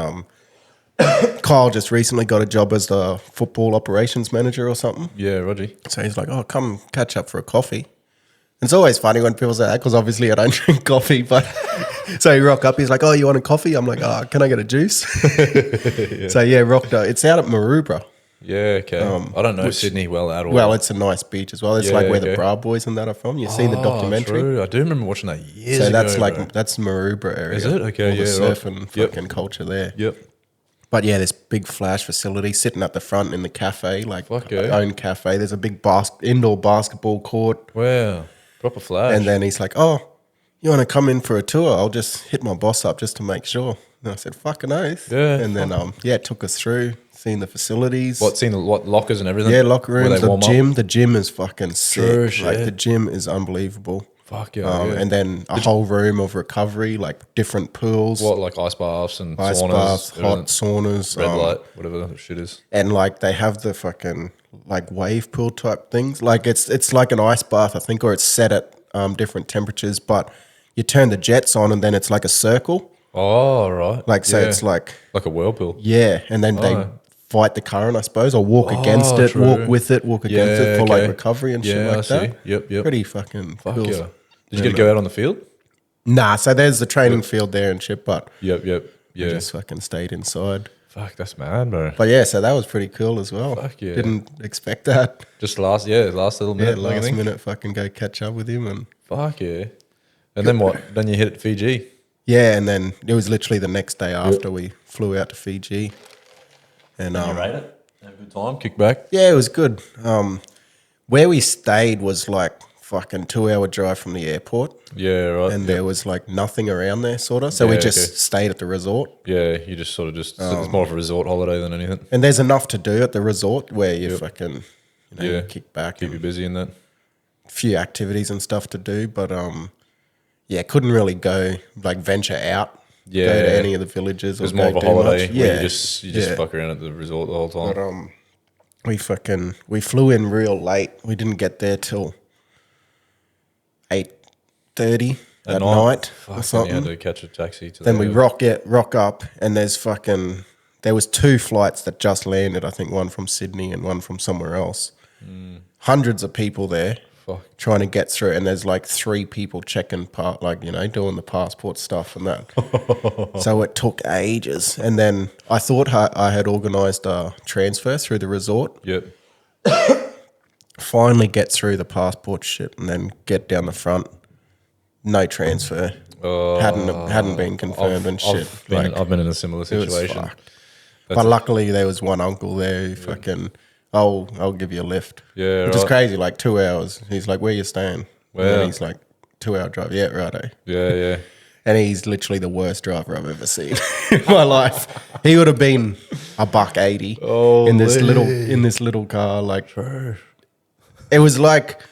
[SPEAKER 2] Kyle just recently got a job as the football operations manager or something.
[SPEAKER 1] Yeah, Roger.
[SPEAKER 2] So he's like, oh, come catch up for a coffee. It's always funny when people say that because obviously I don't drink coffee. But so he rock up, he's like, oh, you want a coffee? I'm like, oh, can I get a juice? So yeah, rocked up. It's out at Maroubra.
[SPEAKER 1] Yeah, okay. I don't know Sydney well at all.
[SPEAKER 2] Well, it's a nice beach as well. It's like where the Bra Boys and that are from. You see the documentary.
[SPEAKER 1] True. I do remember watching that years
[SPEAKER 2] so
[SPEAKER 1] ago.
[SPEAKER 2] that's like
[SPEAKER 1] bro.
[SPEAKER 2] that's Maroubra area.
[SPEAKER 1] Is it? Okay,
[SPEAKER 2] all the
[SPEAKER 1] yeah,
[SPEAKER 2] surf
[SPEAKER 1] right.
[SPEAKER 2] and fucking culture there.
[SPEAKER 1] Yep.
[SPEAKER 2] But yeah, this big flash facility sitting at the front in the cafe, like
[SPEAKER 1] Fuck yeah.
[SPEAKER 2] own cafe. There's a big indoor basketball court.
[SPEAKER 1] Wow. Proper flash.
[SPEAKER 2] And then he's like, oh, you want to come in for a tour? I'll just hit my boss up just to make sure. And I said, fucking oath.
[SPEAKER 1] Yeah.
[SPEAKER 2] And then, it took us through, seeing the facilities.
[SPEAKER 1] Seen the lockers and everything?
[SPEAKER 2] Yeah, locker
[SPEAKER 1] Where
[SPEAKER 2] rooms,
[SPEAKER 1] they warm
[SPEAKER 2] the gym. The gym is fucking
[SPEAKER 1] True
[SPEAKER 2] sick. Like,
[SPEAKER 1] shit.
[SPEAKER 2] the gym is unbelievable.
[SPEAKER 1] Fuck yeah.
[SPEAKER 2] And then a whole room of recovery, like different pools.
[SPEAKER 1] What, like ice baths and
[SPEAKER 2] Ice
[SPEAKER 1] saunas?
[SPEAKER 2] baths, hot
[SPEAKER 1] everything?
[SPEAKER 2] saunas.
[SPEAKER 1] Red light, whatever the shit is.
[SPEAKER 2] And like they have the fucking like wave pool type things. Like it's like an ice bath, I think, or it's set at different temperatures, but you turn the jets on and then it's like a circle.
[SPEAKER 1] Oh, right.
[SPEAKER 2] Like, so it's like
[SPEAKER 1] a whirlpool.
[SPEAKER 2] Yeah. And then they fight the current, I suppose, or walk against it,
[SPEAKER 1] true.
[SPEAKER 2] walk with it, walk against it for like recovery and shit like
[SPEAKER 1] I
[SPEAKER 2] that.
[SPEAKER 1] see. Yep.
[SPEAKER 2] Pretty fucking
[SPEAKER 1] Fuck
[SPEAKER 2] cool.
[SPEAKER 1] yeah. Did you get to go out on the field?
[SPEAKER 2] Nah, so there's the training field there and shit, but
[SPEAKER 1] Yep.
[SPEAKER 2] I
[SPEAKER 1] Yeah.
[SPEAKER 2] just fucking stayed inside.
[SPEAKER 1] Fuck, that's mad, bro.
[SPEAKER 2] But yeah, so that was pretty cool as well.
[SPEAKER 1] Fuck yeah.
[SPEAKER 2] Didn't expect that.
[SPEAKER 1] Just last little minute.
[SPEAKER 2] Yeah, last minute fucking go catch up with him and
[SPEAKER 1] Fuck yeah. And then what? Then you hit Fiji.
[SPEAKER 2] yeah, and then it was literally the next day after we flew out to Fiji. And
[SPEAKER 1] You rate it? Had a good time? Kick back?
[SPEAKER 2] yeah, it was good. Where we stayed was like fucking 2-hour drive from the airport,
[SPEAKER 1] Yeah, right.
[SPEAKER 2] and there was like nothing around there, sort of. So we
[SPEAKER 1] Yeah,
[SPEAKER 2] just
[SPEAKER 1] okay.
[SPEAKER 2] stayed at the resort.
[SPEAKER 1] Yeah, you just sort of it's more of a resort holiday than anything.
[SPEAKER 2] And there's enough to do at the resort where you fucking you kick back,
[SPEAKER 1] Keep you busy in that.
[SPEAKER 2] a few activities and stuff to do. But couldn't really go like venture out.
[SPEAKER 1] Yeah.
[SPEAKER 2] Go to any of the villages.
[SPEAKER 1] It was
[SPEAKER 2] or
[SPEAKER 1] more
[SPEAKER 2] go
[SPEAKER 1] of a
[SPEAKER 2] do
[SPEAKER 1] holiday
[SPEAKER 2] much.
[SPEAKER 1] where you just fuck around at the resort the whole time.
[SPEAKER 2] But we flew in real late. We didn't get there till 8:30 at night or
[SPEAKER 1] Fuck,
[SPEAKER 2] something.
[SPEAKER 1] then you had to catch a taxi to
[SPEAKER 2] Then
[SPEAKER 1] the
[SPEAKER 2] we rock up, and there was 2 flights that just landed. I think one from Sydney and one from somewhere else. Hundreds of people there.
[SPEAKER 1] fuck.
[SPEAKER 2] trying to get through, and there's like 3 people checking doing the passport stuff and that. So it took ages, and then I thought I had organised a transfer through the resort.
[SPEAKER 1] Yep.
[SPEAKER 2] Finally get through the passport shit, and then get down the front. No transfer. Hadn't been confirmed and shit.
[SPEAKER 1] I've been in a similar situation.
[SPEAKER 2] But luckily there was one uncle there who fucking, I'll give you a lift.
[SPEAKER 1] Yeah,
[SPEAKER 2] which is crazy, like 2 hours. He's like, where you staying?
[SPEAKER 1] Wow.
[SPEAKER 2] And then he's like, 2 hour drive. Yeah, righto.
[SPEAKER 1] Yeah.
[SPEAKER 2] And he's literally the worst driver I've ever seen in my life. He would have been $180 in this little car. Like, it was like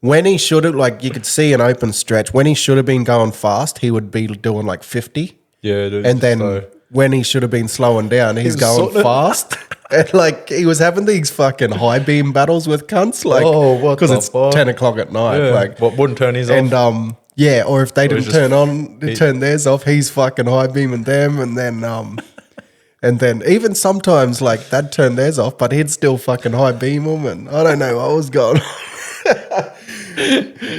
[SPEAKER 2] when he should have, like, you could see an open stretch. When he should have been going fast, he would be doing like 50.
[SPEAKER 1] Yeah, dude.
[SPEAKER 2] And then when he should have been slowing down, he's going fast. And like he was having these fucking high beam battles with cunts, like because it's 10 o'clock at night. Yeah. Like
[SPEAKER 1] what wouldn't turn his off?
[SPEAKER 2] And or if they didn't turn theirs off, he's fucking high beaming them, and then even sometimes like they'd turn theirs off, but he'd still fucking high beam them, and I don't know what was going on.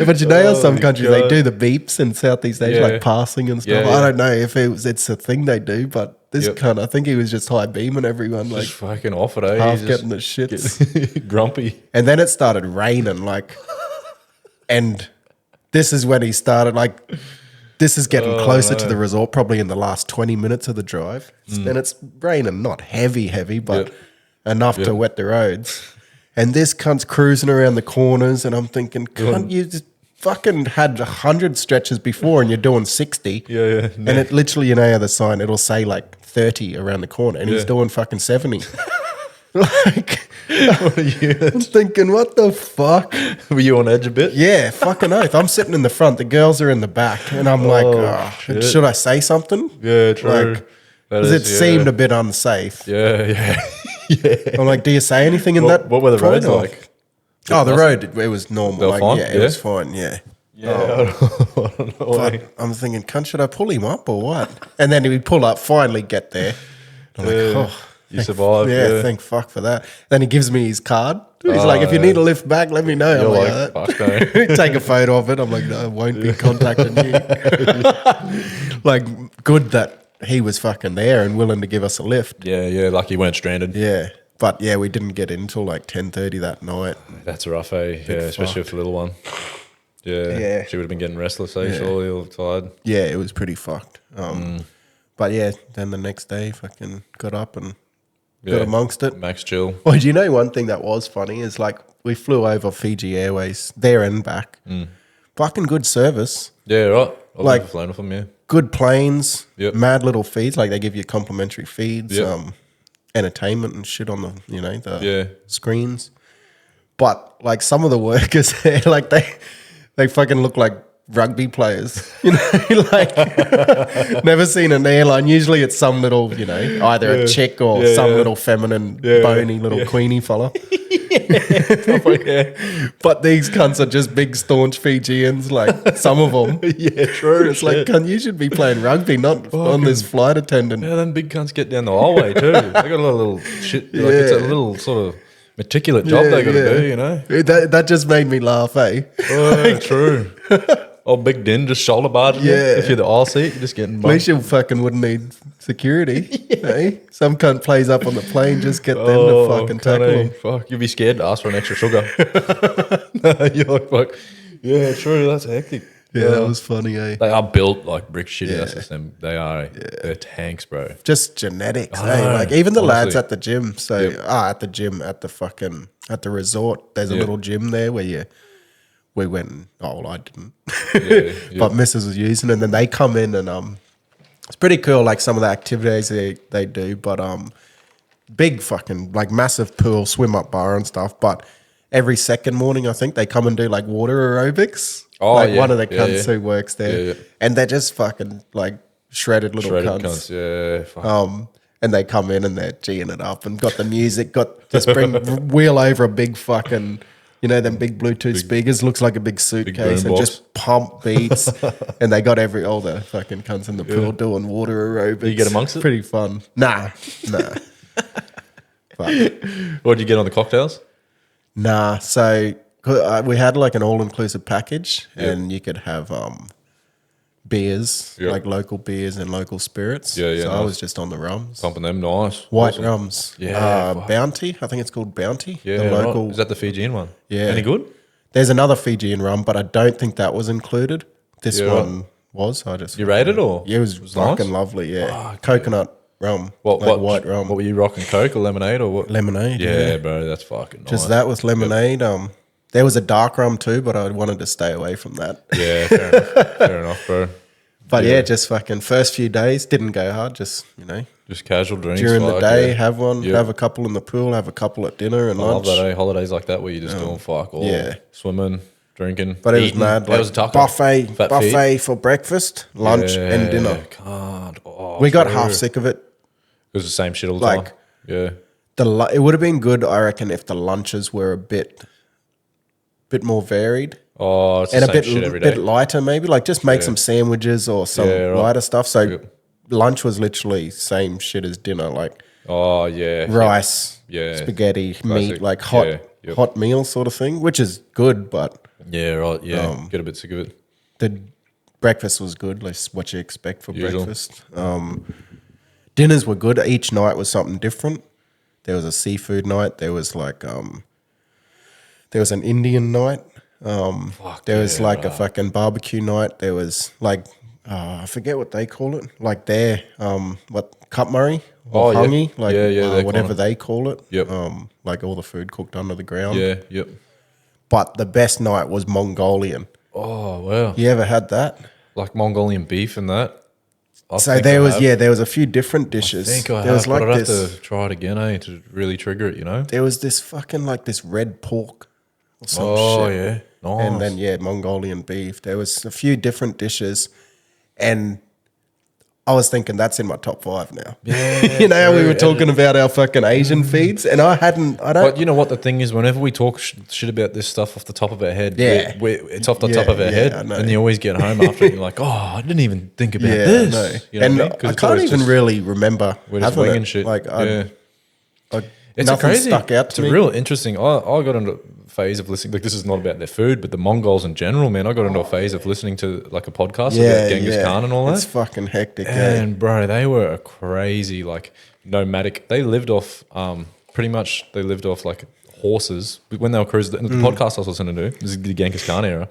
[SPEAKER 2] But you know how some countries they do the beeps in Southeast Asia, like passing and stuff. I don't know if it's a thing they do, but this cunt, I think he was just high beaming everyone, like
[SPEAKER 1] just fucking off it, eh?
[SPEAKER 2] Half getting the shits,
[SPEAKER 1] grumpy.
[SPEAKER 2] And then it started raining, like, and this is when he started, like, this is getting closer to the resort, probably in the last 20 minutes of the drive, and it's raining, not heavy, but enough to wet the roads. And this cunt's cruising around the corners, and I'm thinking, cunt, you just fucking had 100 stretches before, and you're doing 60.
[SPEAKER 1] Yeah.
[SPEAKER 2] And it literally, you know how the sign, it'll say like 30 around the corner, and he's doing fucking 70. Like, I'm thinking, what the fuck?
[SPEAKER 1] Were you on edge a bit?
[SPEAKER 2] Yeah, fucking oath. I'm sitting in the front, the girls are in the back, and I'm like, should I say something?
[SPEAKER 1] Yeah, true.
[SPEAKER 2] Like, because it seemed a bit unsafe.
[SPEAKER 1] Yeah.
[SPEAKER 2] I'm like, do you say anything in that?
[SPEAKER 1] What were the roads like?
[SPEAKER 2] Oh, the road, it was normal. Like,
[SPEAKER 1] fine?
[SPEAKER 2] It was fine, yeah.
[SPEAKER 1] Yeah, I don't know.
[SPEAKER 2] But I'm thinking, cunt, should I pull him up or what? And then he would pull up, finally get there. I'm like,
[SPEAKER 1] you survived.
[SPEAKER 2] Yeah, thank fuck for that. Then he gives me his card. He's like, if you need a lift back, let me know.
[SPEAKER 1] You're
[SPEAKER 2] I'm
[SPEAKER 1] like, fuck no.
[SPEAKER 2] Take a photo of it. I'm like, no, I won't be contacting you. Like, good that he was fucking there and willing to give us a lift.
[SPEAKER 1] Yeah, like he weren't stranded.
[SPEAKER 2] Yeah. But yeah, we didn't get in till like 10:30 that night.
[SPEAKER 1] That's rough, eh? Yeah, especially with the little one. Yeah. She would have been getting restless, eh? Surely, all tired.
[SPEAKER 2] Yeah, it was pretty fucked. But yeah, then the next day, fucking got up and got amongst it.
[SPEAKER 1] Max chill.
[SPEAKER 2] Well, do you know one thing that was funny is like we flew over Fiji Airways there and back. Fucking good service.
[SPEAKER 1] Yeah, right. I've
[SPEAKER 2] like
[SPEAKER 1] never flown with them, yeah.
[SPEAKER 2] Good planes, mad little feeds. Like they give you complimentary feeds, entertainment and shit on the the screens. But like some of the workers there, like they fucking look like rugby players, like never seen an airline. Usually it's some little, either a chick or some little feminine, bony little queenie fella. But these cunts are just big staunch Fijians, like some of them.
[SPEAKER 1] Yeah, true.
[SPEAKER 2] It's like, cunt, you should be playing rugby, not on this flight attendant.
[SPEAKER 1] Yeah, them big cunts get down the hallway too. They got a little shit, like it's a little sort of meticulous job they got to do,
[SPEAKER 2] That just made me laugh, eh?
[SPEAKER 1] Oh, true. Oh, big din, just shoulder barging.
[SPEAKER 2] Yeah.
[SPEAKER 1] If you're the aisle seat, you're just getting bumped.
[SPEAKER 2] At least you fucking wouldn't need security, eh? Some cunt plays up on the plane, just get them to fucking tackle them.
[SPEAKER 1] Fuck, you'd be scared to ask for an extra sugar. You're like, fuck. Yeah, true, that's hectic.
[SPEAKER 2] Yeah, that was funny, eh?
[SPEAKER 1] They are built like brick shit. That's them. They are. They're tanks, bro.
[SPEAKER 2] Just genetics, eh? Like even the lads at the gym. So at the gym at the resort, there's a little gym there where we went. Oh, well, I didn't, but Mrs. was using it. And then they come in and it's pretty cool. Like some of the activities they do, but big fucking like massive pool, swim up bar and stuff. But every second morning, I think they come and do like water aerobics. Oh, like one of the cunts who works there, and they're just fucking like shredded cunts.
[SPEAKER 1] Yeah, fuck.
[SPEAKER 2] And they come in and they're geeing it up and got the music, wheel over a big fucking, them big Bluetooth speakers, looks like a big suitcase, and just pump beats. And they got all the fucking cunts in the pool doing water aerobics.
[SPEAKER 1] Did you get amongst it?
[SPEAKER 2] Pretty fun. Nah.
[SPEAKER 1] What did you get on the cocktails?
[SPEAKER 2] Nah, so we had like an all-inclusive package, and you could have beers, like local beers and local spirits.
[SPEAKER 1] Yeah, yeah.
[SPEAKER 2] So
[SPEAKER 1] nice.
[SPEAKER 2] I was just on the rums.
[SPEAKER 1] Pumping them, nice.
[SPEAKER 2] White
[SPEAKER 1] Awesome.
[SPEAKER 2] rums.
[SPEAKER 1] Yeah.
[SPEAKER 2] Bounty. I think it's called Bounty.
[SPEAKER 1] Yeah,
[SPEAKER 2] the local.
[SPEAKER 1] right. Is that the Fijian one?
[SPEAKER 2] Yeah.
[SPEAKER 1] Any good?
[SPEAKER 2] There's another Fijian rum, but I don't think that was included. This one was. I just
[SPEAKER 1] You rated or?
[SPEAKER 2] Yeah, it was fucking
[SPEAKER 1] nice?
[SPEAKER 2] lovely. Yeah, coconut rum.
[SPEAKER 1] What
[SPEAKER 2] white rum?
[SPEAKER 1] What were you rocking? Coke or lemonade or what?
[SPEAKER 2] Lemonade.
[SPEAKER 1] Yeah, bro, that's fucking nice.
[SPEAKER 2] Just that with lemonade. There was a dark rum too, but I wanted to stay away from that.
[SPEAKER 1] Yeah, fair enough. Fair enough, bro.
[SPEAKER 2] But yeah, just fucking first few days didn't go hard. Just
[SPEAKER 1] just casual drinks
[SPEAKER 2] during the day, have one,
[SPEAKER 1] Yep.
[SPEAKER 2] have a couple in the pool, have a couple at dinner and
[SPEAKER 1] I love
[SPEAKER 2] lunch.
[SPEAKER 1] that, holidays like that where you're just doing fuck all.
[SPEAKER 2] Yeah.
[SPEAKER 1] Swimming, drinking,
[SPEAKER 2] But it was
[SPEAKER 1] eating.
[SPEAKER 2] mad.
[SPEAKER 1] That
[SPEAKER 2] Like
[SPEAKER 1] was a taco.
[SPEAKER 2] buffet
[SPEAKER 1] Fat feet.
[SPEAKER 2] for breakfast, lunch, and dinner.
[SPEAKER 1] Can't. Oh,
[SPEAKER 2] We got
[SPEAKER 1] true.
[SPEAKER 2] half sick of it.
[SPEAKER 1] It was the same shit all the
[SPEAKER 2] Like-
[SPEAKER 1] time. Yeah.
[SPEAKER 2] It would have been good, I reckon, if the lunches were a bit more varied.
[SPEAKER 1] Oh, it's the
[SPEAKER 2] And a
[SPEAKER 1] same
[SPEAKER 2] bit,
[SPEAKER 1] shit every day.
[SPEAKER 2] bit lighter, maybe. Like just make some sandwiches or some
[SPEAKER 1] Yeah, right.
[SPEAKER 2] lighter stuff. So
[SPEAKER 1] Yep.
[SPEAKER 2] lunch was literally same shit as dinner, like
[SPEAKER 1] Oh, yeah.
[SPEAKER 2] rice,
[SPEAKER 1] Yeah.
[SPEAKER 2] spaghetti,
[SPEAKER 1] Classic.
[SPEAKER 2] meat, like hot
[SPEAKER 1] Yeah, yep.
[SPEAKER 2] hot meal sort of thing, which is good. But
[SPEAKER 1] Yeah, right. Yeah. Get a bit sick of it.
[SPEAKER 2] the breakfast was good. Like what you expect for
[SPEAKER 1] Usual.
[SPEAKER 2] breakfast. Dinners were good. Each night was something different. There was a seafood night. There was like there was an Indian night. There was like a fucking barbecue night. There was like I forget what they call it. Like their cup murray or
[SPEAKER 1] Oh, yeah.
[SPEAKER 2] hungy, like
[SPEAKER 1] Yeah,
[SPEAKER 2] whatever they call it.
[SPEAKER 1] Yep.
[SPEAKER 2] Like all the food cooked under the ground.
[SPEAKER 1] Yeah, yep.
[SPEAKER 2] But the best night was Mongolian.
[SPEAKER 1] Oh, wow.
[SPEAKER 2] You ever had that?
[SPEAKER 1] Like Mongolian beef and that.
[SPEAKER 2] So there was a few different dishes.
[SPEAKER 1] I think I
[SPEAKER 2] there was
[SPEAKER 1] have, but I'd have
[SPEAKER 2] this.
[SPEAKER 1] to try it again, to really trigger it, you know?
[SPEAKER 2] There was this fucking like this red pork or some
[SPEAKER 1] Oh,
[SPEAKER 2] shit.
[SPEAKER 1] yeah. Nice.
[SPEAKER 2] And then Mongolian beef. There was a few different dishes, and I was thinking that's in my top 5 now.
[SPEAKER 1] Yeah,
[SPEAKER 2] you know how we
[SPEAKER 1] true.
[SPEAKER 2] were talking about our fucking Asian feeds, and I don't.
[SPEAKER 1] But you know what the thing is, whenever we talk shit about this stuff off the top of our head,
[SPEAKER 2] Yeah.
[SPEAKER 1] it's off the
[SPEAKER 2] Yeah,
[SPEAKER 1] top of our
[SPEAKER 2] yeah,
[SPEAKER 1] head,
[SPEAKER 2] I know.
[SPEAKER 1] and you always get home after it, and you're like, oh, I didn't even think about
[SPEAKER 2] Yeah,
[SPEAKER 1] this.
[SPEAKER 2] no.
[SPEAKER 1] You know
[SPEAKER 2] And
[SPEAKER 1] what I mean? 'Cause
[SPEAKER 2] I
[SPEAKER 1] it's
[SPEAKER 2] can't
[SPEAKER 1] always
[SPEAKER 2] even
[SPEAKER 1] just-
[SPEAKER 2] really remember
[SPEAKER 1] we're just
[SPEAKER 2] having
[SPEAKER 1] winging
[SPEAKER 2] it.
[SPEAKER 1] shit.
[SPEAKER 2] Like,
[SPEAKER 1] yeah. It's
[SPEAKER 2] nothing
[SPEAKER 1] crazy.
[SPEAKER 2] stuck out
[SPEAKER 1] It's
[SPEAKER 2] to me.
[SPEAKER 1] real interesting. I got into a phase of listening. Like this is not about their food, but the Mongols in general, man. I got into a phase of listening to like a podcast about Genghis Khan and all that.
[SPEAKER 2] It's fucking hectic. Yeah.
[SPEAKER 1] And bro, they were a crazy like nomadic. They lived off pretty much. They lived off like horses when they were cruising. The podcast I was listening to, this is the Genghis Khan era.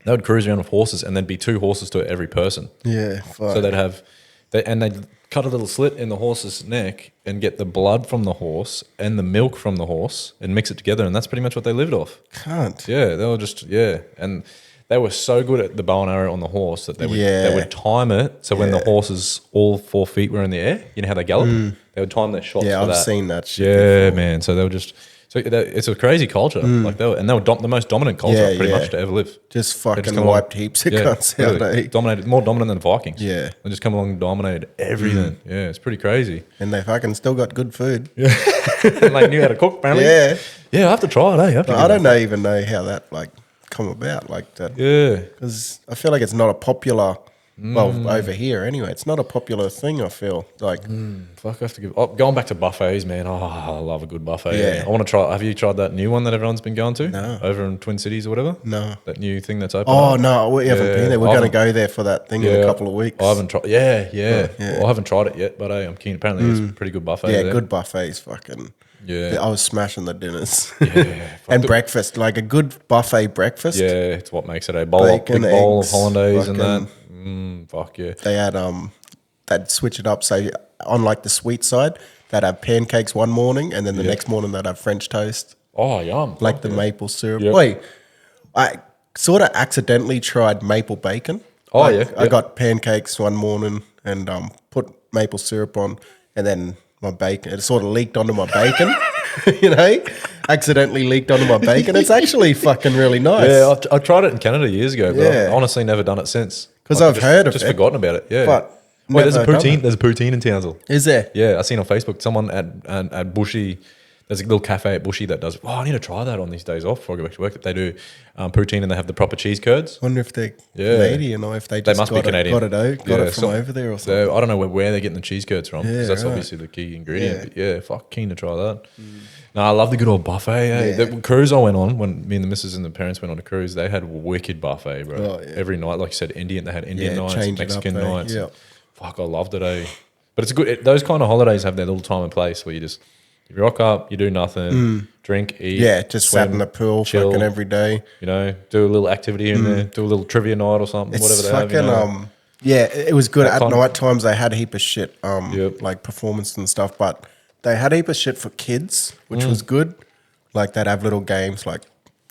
[SPEAKER 1] They would cruise around with horses, and there'd be 2 horses to every person.
[SPEAKER 2] Yeah, fuck.
[SPEAKER 1] So they'd have, they'd cut a little slit in the horse's neck and get the blood from the horse and the milk from the horse and mix it together, and that's pretty much what they lived off.
[SPEAKER 2] Can't.
[SPEAKER 1] Yeah, they were just and they were so good at the bow and arrow on the horse that they would time it so when the horses all 4 feet were in the air, you know how they gallop, they would time their shots.
[SPEAKER 2] Yeah,
[SPEAKER 1] for
[SPEAKER 2] I've
[SPEAKER 1] that.
[SPEAKER 2] seen that shit.
[SPEAKER 1] Yeah,
[SPEAKER 2] before.
[SPEAKER 1] man. So they were just it's a crazy culture. Like they were the most dominant culture
[SPEAKER 2] Yeah,
[SPEAKER 1] pretty
[SPEAKER 2] yeah.
[SPEAKER 1] much to ever live.
[SPEAKER 2] Just fucking
[SPEAKER 1] come along-
[SPEAKER 2] wiped heaps of cunts out.
[SPEAKER 1] really.
[SPEAKER 2] Eh?
[SPEAKER 1] Dominated, more dominant than the Vikings.
[SPEAKER 2] Yeah.
[SPEAKER 1] They just come along and dominated everything. Yeah, it's pretty crazy.
[SPEAKER 2] And they fucking still got good food.
[SPEAKER 1] And they knew how to cook, apparently.
[SPEAKER 2] Yeah.
[SPEAKER 1] Yeah, I have to try it, eh? I have to
[SPEAKER 2] But
[SPEAKER 1] give
[SPEAKER 2] I
[SPEAKER 1] it
[SPEAKER 2] don't even know how that like come about like that.
[SPEAKER 1] Yeah.
[SPEAKER 2] Because I feel like it's not a popular. Well, over here anyway, it's not a popular thing. I feel like
[SPEAKER 1] Fuck, I have to give. Oh, going back to buffets, man. Oh, I love a good buffet.
[SPEAKER 2] Yeah.
[SPEAKER 1] I want to try. Have you tried that new one that everyone's been going to?
[SPEAKER 2] No.
[SPEAKER 1] Over in Twin Cities or whatever?
[SPEAKER 2] No.
[SPEAKER 1] That new thing that's open.
[SPEAKER 2] Oh
[SPEAKER 1] up?
[SPEAKER 2] no, we haven't
[SPEAKER 1] Yeah,
[SPEAKER 2] been there. We're
[SPEAKER 1] I
[SPEAKER 2] going to
[SPEAKER 1] haven't-
[SPEAKER 2] go there for that thing in a couple of weeks.
[SPEAKER 1] I haven't tried. Yeah.
[SPEAKER 2] yeah.
[SPEAKER 1] Well, I haven't tried it yet, but I'm keen. Apparently, it's a pretty good buffet.
[SPEAKER 2] Yeah,
[SPEAKER 1] there.
[SPEAKER 2] good buffets. Fucking.
[SPEAKER 1] Yeah.
[SPEAKER 2] I was smashing the dinners.
[SPEAKER 1] Yeah.
[SPEAKER 2] And breakfast, like a good buffet breakfast.
[SPEAKER 1] Yeah, it's what makes it a bowl,
[SPEAKER 2] Bacon,
[SPEAKER 1] big bowl
[SPEAKER 2] eggs,
[SPEAKER 1] of hollandaise and that.
[SPEAKER 2] fucking-
[SPEAKER 1] Fuck yeah.
[SPEAKER 2] They had they'd switch it up. So on like the sweet side, they'd have pancakes one morning, and then the next morning they'd have French toast,
[SPEAKER 1] Oh, yum.
[SPEAKER 2] like
[SPEAKER 1] Fuck
[SPEAKER 2] the
[SPEAKER 1] yeah.
[SPEAKER 2] maple syrup.
[SPEAKER 1] Yep.
[SPEAKER 2] Wait, I sort of accidentally tried maple bacon.
[SPEAKER 1] Oh,
[SPEAKER 2] Like,
[SPEAKER 1] yeah,
[SPEAKER 2] I
[SPEAKER 1] yeah.
[SPEAKER 2] got pancakes one morning and put maple syrup on, and then my bacon. It sort of leaked onto my bacon. You know, accidentally leaked onto my bacon. It's actually fucking really nice.
[SPEAKER 1] Yeah, I tried it in Canada years ago, but
[SPEAKER 2] Yeah.
[SPEAKER 1] I've honestly never done it since.
[SPEAKER 2] 'Cause
[SPEAKER 1] Like,
[SPEAKER 2] I've
[SPEAKER 1] just-
[SPEAKER 2] heard of
[SPEAKER 1] just
[SPEAKER 2] it,
[SPEAKER 1] forgotten about it. Yeah,
[SPEAKER 2] but
[SPEAKER 1] wait, there's a
[SPEAKER 2] never done
[SPEAKER 1] poutine.
[SPEAKER 2] it.
[SPEAKER 1] There's a poutine in Townsville.
[SPEAKER 2] Is there?
[SPEAKER 1] Yeah, I seen on Facebook someone at Bushy. There's a little cafe at Bushy that does. Oh, I need to try that on these days off before I go back to work. They do poutine and they have the proper cheese curds.
[SPEAKER 2] Wonder if they're Canadian or if they just
[SPEAKER 1] must be Canadian.
[SPEAKER 2] got it from over there or something.
[SPEAKER 1] I don't know where they're getting the cheese curds from because that's obviously the key ingredient. Yeah. But fuck, keen to try that. No, I love the good old buffet. The cruise I went on when me and the missus and the parents went on a cruise, they had wicked buffet, bro. Oh, yeah. Every night, like you said, they had Indian nights, Mexican nights. Yeah. Fuck, I loved it, But it's good. Those kind of holidays have their little time and place where you rock up, you do nothing, drink, eat.
[SPEAKER 2] Yeah, just swim, sat in the pool chill, fucking every day.
[SPEAKER 1] You know, do a little activity in there, do a little trivia night or something, whatever they
[SPEAKER 2] fucking,
[SPEAKER 1] have.
[SPEAKER 2] Yeah, it was good. At night times, they had a heap of shit, like performance and stuff, but they had a heap of shit for kids, which was good. Like, they'd have little games, like,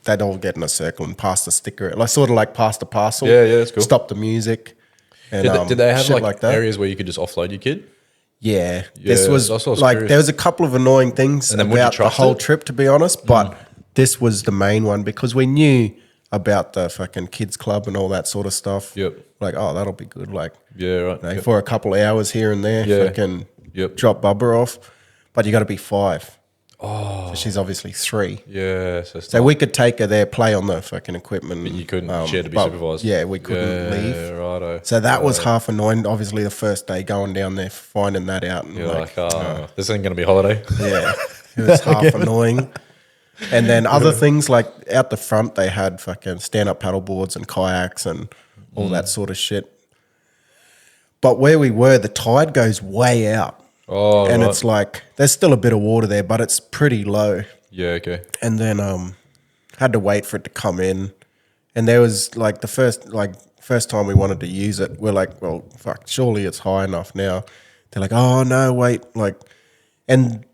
[SPEAKER 2] they'd all get in a circle and pass the sticker, like sort of like pass the parcel.
[SPEAKER 1] Yeah, that's cool.
[SPEAKER 2] Stop the music. And,
[SPEAKER 1] did they have like areas where you could just offload your kid?
[SPEAKER 2] Yeah, this was like there was a couple of annoying things about the whole trip, to be honest, but this was the main one because we knew about the fucking kids club and all that sort of stuff.
[SPEAKER 1] Yep.
[SPEAKER 2] Like, oh, that'll be good. Like,
[SPEAKER 1] right.
[SPEAKER 2] For a couple of hours here and there, fucking drop Bubba off, but you got to be 5. Oh, so she's obviously 3.
[SPEAKER 1] Yeah,
[SPEAKER 2] so we could take her there, play on the fucking equipment.
[SPEAKER 1] But you couldn't share to be supervised.
[SPEAKER 2] Yeah, we couldn't leave.
[SPEAKER 1] Righto.
[SPEAKER 2] So that was half annoying. Obviously, the first day going down there, finding that out. And
[SPEAKER 1] you're like, this ain't going to be a holiday.
[SPEAKER 2] Yeah, it was half annoying. And then other things like out the front, they had fucking stand-up paddle boards and kayaks and all that sort of shit. But where we were, the tide goes way out.
[SPEAKER 1] Oh,
[SPEAKER 2] and it's like there's still a bit of water there, but it's pretty low.
[SPEAKER 1] Yeah, okay.
[SPEAKER 2] And then had to wait for it to come in, and there was like the first time we wanted to use it, we're like, well, fuck, surely it's high enough now. They're like, oh no, wait, like, and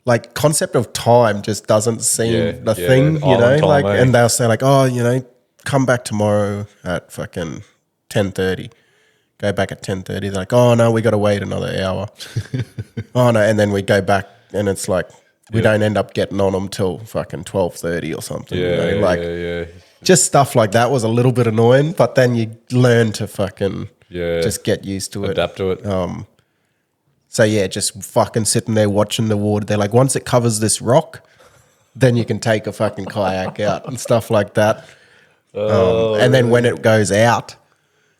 [SPEAKER 2] like concept of time just doesn't seem the thing, you know, time, like, and they'll say like, oh, you know, come back tomorrow at fucking 10:30. Go back at 10:30. They're like, oh no, we got to wait another hour. Oh no, and then we go back, and it's like we don't end up getting on them till fucking 12:30 or something. Just stuff like that was a little bit annoying, but then you learn to fucking just get used to it,
[SPEAKER 1] adapt to it.
[SPEAKER 2] So yeah, just fucking sitting there watching the water. They're like, once it covers this rock, then you can take a fucking kayak out and stuff like that. And then when it goes out.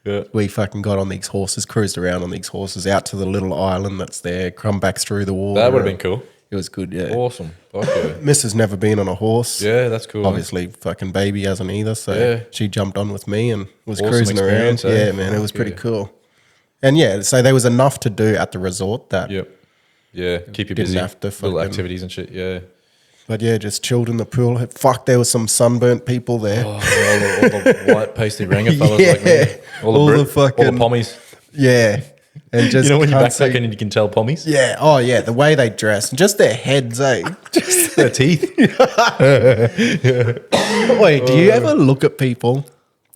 [SPEAKER 1] Yeah.
[SPEAKER 2] We fucking got on these horses, cruised around on these horses out to the little island that's there, come back through the water.
[SPEAKER 1] That would have been cool.
[SPEAKER 2] It was good, yeah.
[SPEAKER 1] Awesome. Okay.
[SPEAKER 2] Miss has never been on a horse.
[SPEAKER 1] Yeah, that's cool.
[SPEAKER 2] Obviously, fucking baby hasn't either, so she jumped on with me and was cruising around. Yeah, man, it was pretty cool. And yeah, so there was enough to do at the resort that
[SPEAKER 1] keep you busy. Have to little activities and shit,
[SPEAKER 2] But yeah, just chilled in the pool. Fuck, there was some sunburnt people there.
[SPEAKER 1] Oh, all the white pasty ranger fellas like me. All the pommies.
[SPEAKER 2] Yeah. And just
[SPEAKER 1] you know when you're backpacking and you can tell pommies?
[SPEAKER 2] Yeah. Oh, yeah. The way they dress. Just their heads,
[SPEAKER 1] Just their teeth.
[SPEAKER 2] Wait, do you ever look at people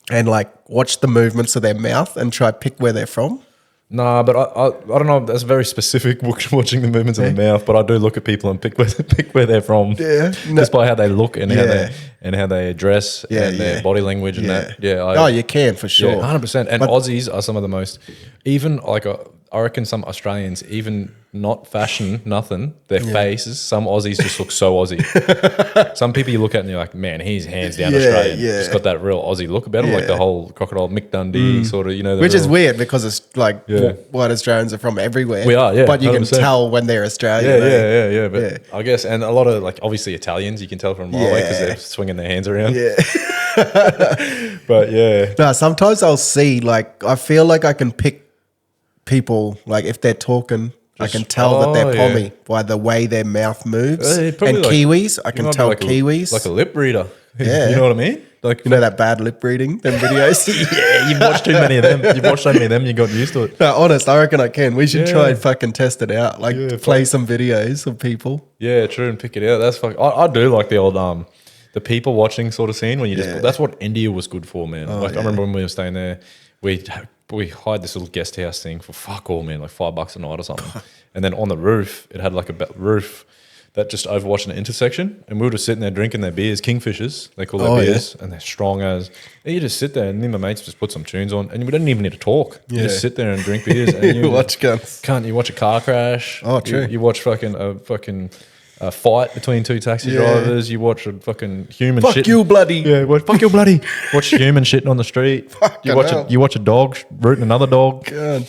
[SPEAKER 2] and like watch the movements of their mouth and try to pick where they're from?
[SPEAKER 1] Nah, but I don't know. That's very specific watching the movements of the mouth. But I do look at people and pick where they're from.
[SPEAKER 2] Yeah,
[SPEAKER 1] just by how they look and how they dress and their body language and that. Yeah,
[SPEAKER 2] you can for sure,
[SPEAKER 1] 100%. And Aussies are some of the most, even like I reckon some Australians, even not fashion, nothing, their faces, some Aussies just look so Aussie. Some people you look at and you're like, man, he's hands down Australian. Just got that real Aussie look about him, like the whole crocodile Mick Dundee sort of, you know.
[SPEAKER 2] Which is weird because it's like white Australians are from everywhere.
[SPEAKER 1] We are,
[SPEAKER 2] but you 100%. Can tell when they're Australian.
[SPEAKER 1] Yeah. But I guess, and a lot of like obviously Italians, you can tell from a mile away because they're swinging their hands around.
[SPEAKER 2] Yeah.
[SPEAKER 1] But
[SPEAKER 2] no, sometimes I'll see, like, I feel like I can pick people, like if they're talking, I can tell that they're pommy by the way their mouth moves. And like, Kiwis, I can tell like Kiwis.
[SPEAKER 1] Like a lip reader.
[SPEAKER 2] Yeah.
[SPEAKER 1] You know what I mean? Like,
[SPEAKER 2] you know that bad lip reading, them videos?
[SPEAKER 1] Yeah, you've watched too many of them. You've watched so many of them, you got used to it.
[SPEAKER 2] No, honest, I reckon I can. We should try and fucking test it out. Like, play some videos of people.
[SPEAKER 1] Yeah, true, and pick it out. That's fucking, I do like the old, the people watching sort of scene when you just, that's what India was good for, man. I remember when we were staying there, we hired this little guest house thing for fuck all, man, like $5 a night or something. And then on the roof, it had like a roof that just overwatched an intersection. And we were just sitting there drinking their beers, Kingfishers, they call their beers, and they're strong as. And you just sit there, and me and my mates just put some tunes on, and we didn't even need to talk. You just sit there and drink beers. And
[SPEAKER 2] you watch guns.
[SPEAKER 1] You watch a car crash.
[SPEAKER 2] Oh, true.
[SPEAKER 1] You watch fucking a fight between two taxi drivers. You watch a fucking human
[SPEAKER 2] Fuck
[SPEAKER 1] shit.
[SPEAKER 2] you, bloody.
[SPEAKER 1] Yeah, fuck you, bloody. Watch human shitting on the street. You watch a dog rooting another dog.
[SPEAKER 2] God.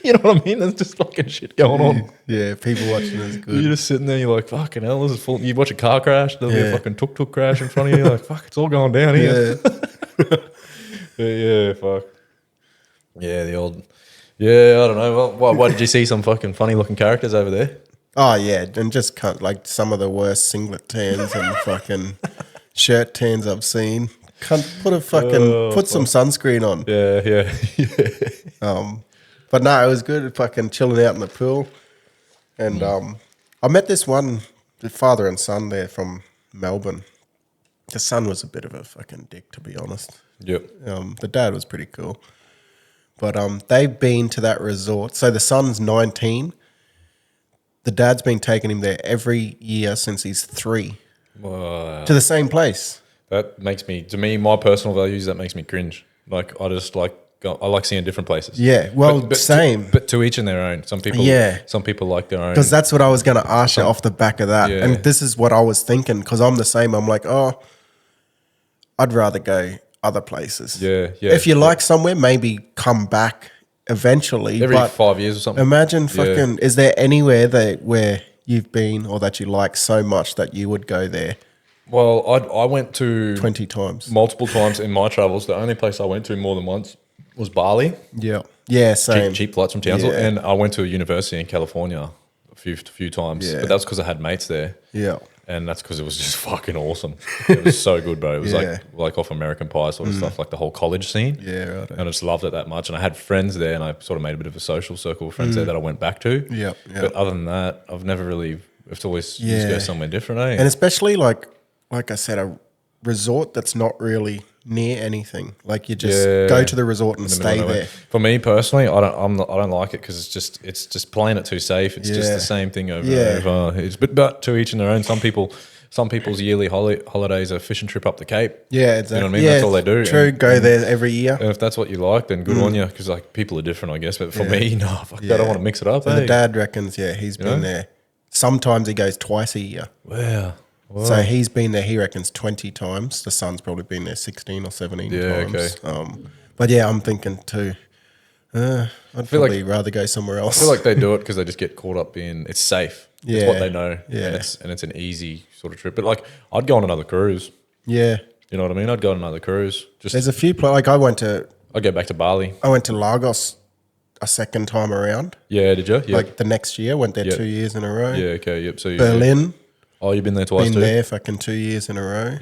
[SPEAKER 1] You know what I mean? There's just fucking shit going on.
[SPEAKER 2] Yeah, people watching is good.
[SPEAKER 1] You're just sitting there, you're like, fucking hell, this is full. You watch a car crash, there'll be a fucking tuk-tuk crash in front of you. You're like, fuck, it's all going down here. Yeah, fuck. Yeah, the old... Yeah, I don't know. Well, why did you see some fucking funny-looking characters over there?
[SPEAKER 2] Oh, yeah, and just like some of the worst singlet tans and fucking shirt tans I've seen. Can't put some sunscreen on.
[SPEAKER 1] Yeah.
[SPEAKER 2] But no, it was good fucking chilling out in the pool. And I met this one, the father and son there from Melbourne. The son was a bit of a fucking dick, to be honest.
[SPEAKER 1] Yep.
[SPEAKER 2] The dad was pretty cool. But they've been to that resort. So the son's 19. The dad's been taking him there every year since he's 3.
[SPEAKER 1] Wow.
[SPEAKER 2] To the same place.
[SPEAKER 1] That makes me, to me, my personal values, that makes me cringe. Like, I just like, I like seeing different places.
[SPEAKER 2] Yeah, well,
[SPEAKER 1] but
[SPEAKER 2] same.
[SPEAKER 1] But to each in their own. Some people like their own.
[SPEAKER 2] Because that's what I was going to ask you off the back of that.
[SPEAKER 1] Yeah.
[SPEAKER 2] And this is what I was thinking, because I'm the same. I'm like, I'd rather go other places.
[SPEAKER 1] Yeah.
[SPEAKER 2] If you like somewhere, maybe come back eventually.
[SPEAKER 1] Every 5 years or something.
[SPEAKER 2] Imagine fucking, is there anywhere where you've been or that you like so much that you would go there?
[SPEAKER 1] Well, I went to
[SPEAKER 2] 20 times.
[SPEAKER 1] Multiple times in my travels. The only place I went to more than once was Bali.
[SPEAKER 2] Yeah, same.
[SPEAKER 1] Cheap flights from Townsville. Yeah. And I went to a university in California a few times. Yeah. But that's because I had mates there.
[SPEAKER 2] Yeah.
[SPEAKER 1] And that's because it was just fucking awesome. It was so good, bro. It was like off American Pie sort of stuff, like the whole college scene.
[SPEAKER 2] Yeah, right.
[SPEAKER 1] And I just loved it that much. And I had friends there, and I sort of made a bit of a social circle of friends there that I went back to.
[SPEAKER 2] Yeah.
[SPEAKER 1] But other than that, I've never really, I've always just go somewhere different, eh?
[SPEAKER 2] And especially like I said, a resort that's not really near anything. Like you just go to the resort and stay there.
[SPEAKER 1] For me personally, I don't like it because it's just playing it too safe. It's just the same thing over and over. It's but to each in their own. Some people's yearly holidays are fishing trip up the Cape.
[SPEAKER 2] Yeah, exactly.
[SPEAKER 1] You know what I mean?
[SPEAKER 2] Yeah,
[SPEAKER 1] that's all they do.
[SPEAKER 2] True, go there every year.
[SPEAKER 1] And if that's what you like, then good on you. Because like people are different, I guess. But for me, no, fuck that. I don't want to mix it up.
[SPEAKER 2] So the dad reckons, he's been there. Sometimes he goes twice a year.
[SPEAKER 1] Wow.
[SPEAKER 2] So he's been there, he reckons, 20 times. The son's probably been there 16 or 17 times. Okay. But yeah, I'm thinking too, I'd probably rather go somewhere else.
[SPEAKER 1] I feel like they do it because they just get caught up in, it's safe.
[SPEAKER 2] Yeah.
[SPEAKER 1] It's what they know. Yeah. And it's an easy sort of trip. But like, I'd go on another cruise.
[SPEAKER 2] Yeah.
[SPEAKER 1] You know what I mean? I'd go on another cruise.
[SPEAKER 2] There's a few places, like I'd
[SPEAKER 1] go back to Bali.
[SPEAKER 2] I went to Lagos a second time around.
[SPEAKER 1] Yeah, did you? Yeah.
[SPEAKER 2] Like the next year, went there 2 years in a row.
[SPEAKER 1] Yeah, okay, yep. So
[SPEAKER 2] Berlin.
[SPEAKER 1] Oh, you've been there twice too?
[SPEAKER 2] Been there fucking 2 years in a row.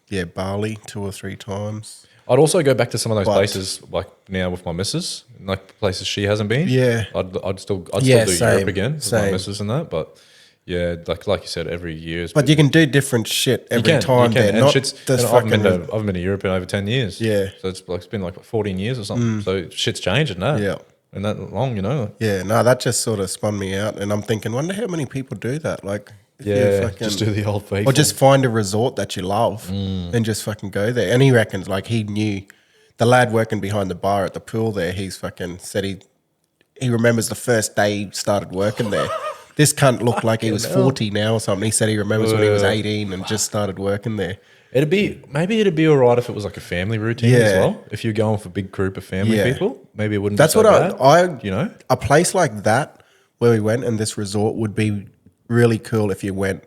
[SPEAKER 1] Yep.
[SPEAKER 2] Bali 2 or 3 times.
[SPEAKER 1] I'd also go back to some of those places, like now with my missus, like places she hasn't been.
[SPEAKER 2] Yeah.
[SPEAKER 1] I'd still do Europe again with my
[SPEAKER 2] same.
[SPEAKER 1] missus and that, but yeah, like you said, every year.
[SPEAKER 2] But you can do different shit every time there.
[SPEAKER 1] And I haven't been to Europe in over 10 years.
[SPEAKER 2] Yeah.
[SPEAKER 1] So it's been like 14 years or something. So shit's changed in that.
[SPEAKER 2] Yeah.
[SPEAKER 1] And that long, you know.
[SPEAKER 2] Yeah, no, that just sort of spun me out. And I'm thinking, wonder how many people do that. Like,
[SPEAKER 1] just do the old faithful.
[SPEAKER 2] Or just find a resort that you love and just fucking go there. And he reckons, like, he knew the lad working behind the bar at the pool there, he's fucking said he remembers the first day he started working there. This cunt looked like he was 40 now or something. He said he remembers when he was 18 and just started working there.
[SPEAKER 1] Maybe it'd be all right if it was like a family routine as well. If you're going with a big group of family people, maybe it wouldn't be so bad.
[SPEAKER 2] I
[SPEAKER 1] you know?
[SPEAKER 2] A place like that where we went and this resort would be really cool if you went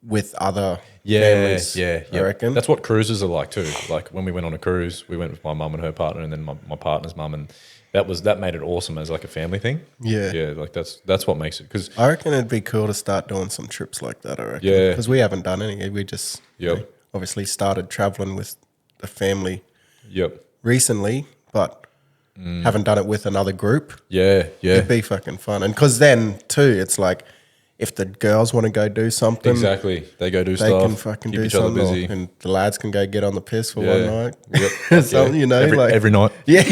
[SPEAKER 2] with other families. I reckon.
[SPEAKER 1] That's what cruises are like too. Like when we went on a cruise, we went with my mum and her partner and then my partner's mum, and that made it awesome as like a family thing. Yeah, like that's what makes it. Because
[SPEAKER 2] I reckon it'd be cool to start doing some trips like that. I reckon.
[SPEAKER 1] Yeah,
[SPEAKER 2] because we haven't done any. We just obviously started traveling with the family. Recently, but haven't done it with another group.
[SPEAKER 1] Yeah.
[SPEAKER 2] It'd be fucking fun, and because then too, it's like if the girls want to go do something,
[SPEAKER 1] exactly, they go do stuff.
[SPEAKER 2] They can fucking
[SPEAKER 1] keep
[SPEAKER 2] do
[SPEAKER 1] each other
[SPEAKER 2] something,
[SPEAKER 1] busy.
[SPEAKER 2] And the lads can go get on the piss for one night. Something, you know,
[SPEAKER 1] every night.
[SPEAKER 2] Yeah,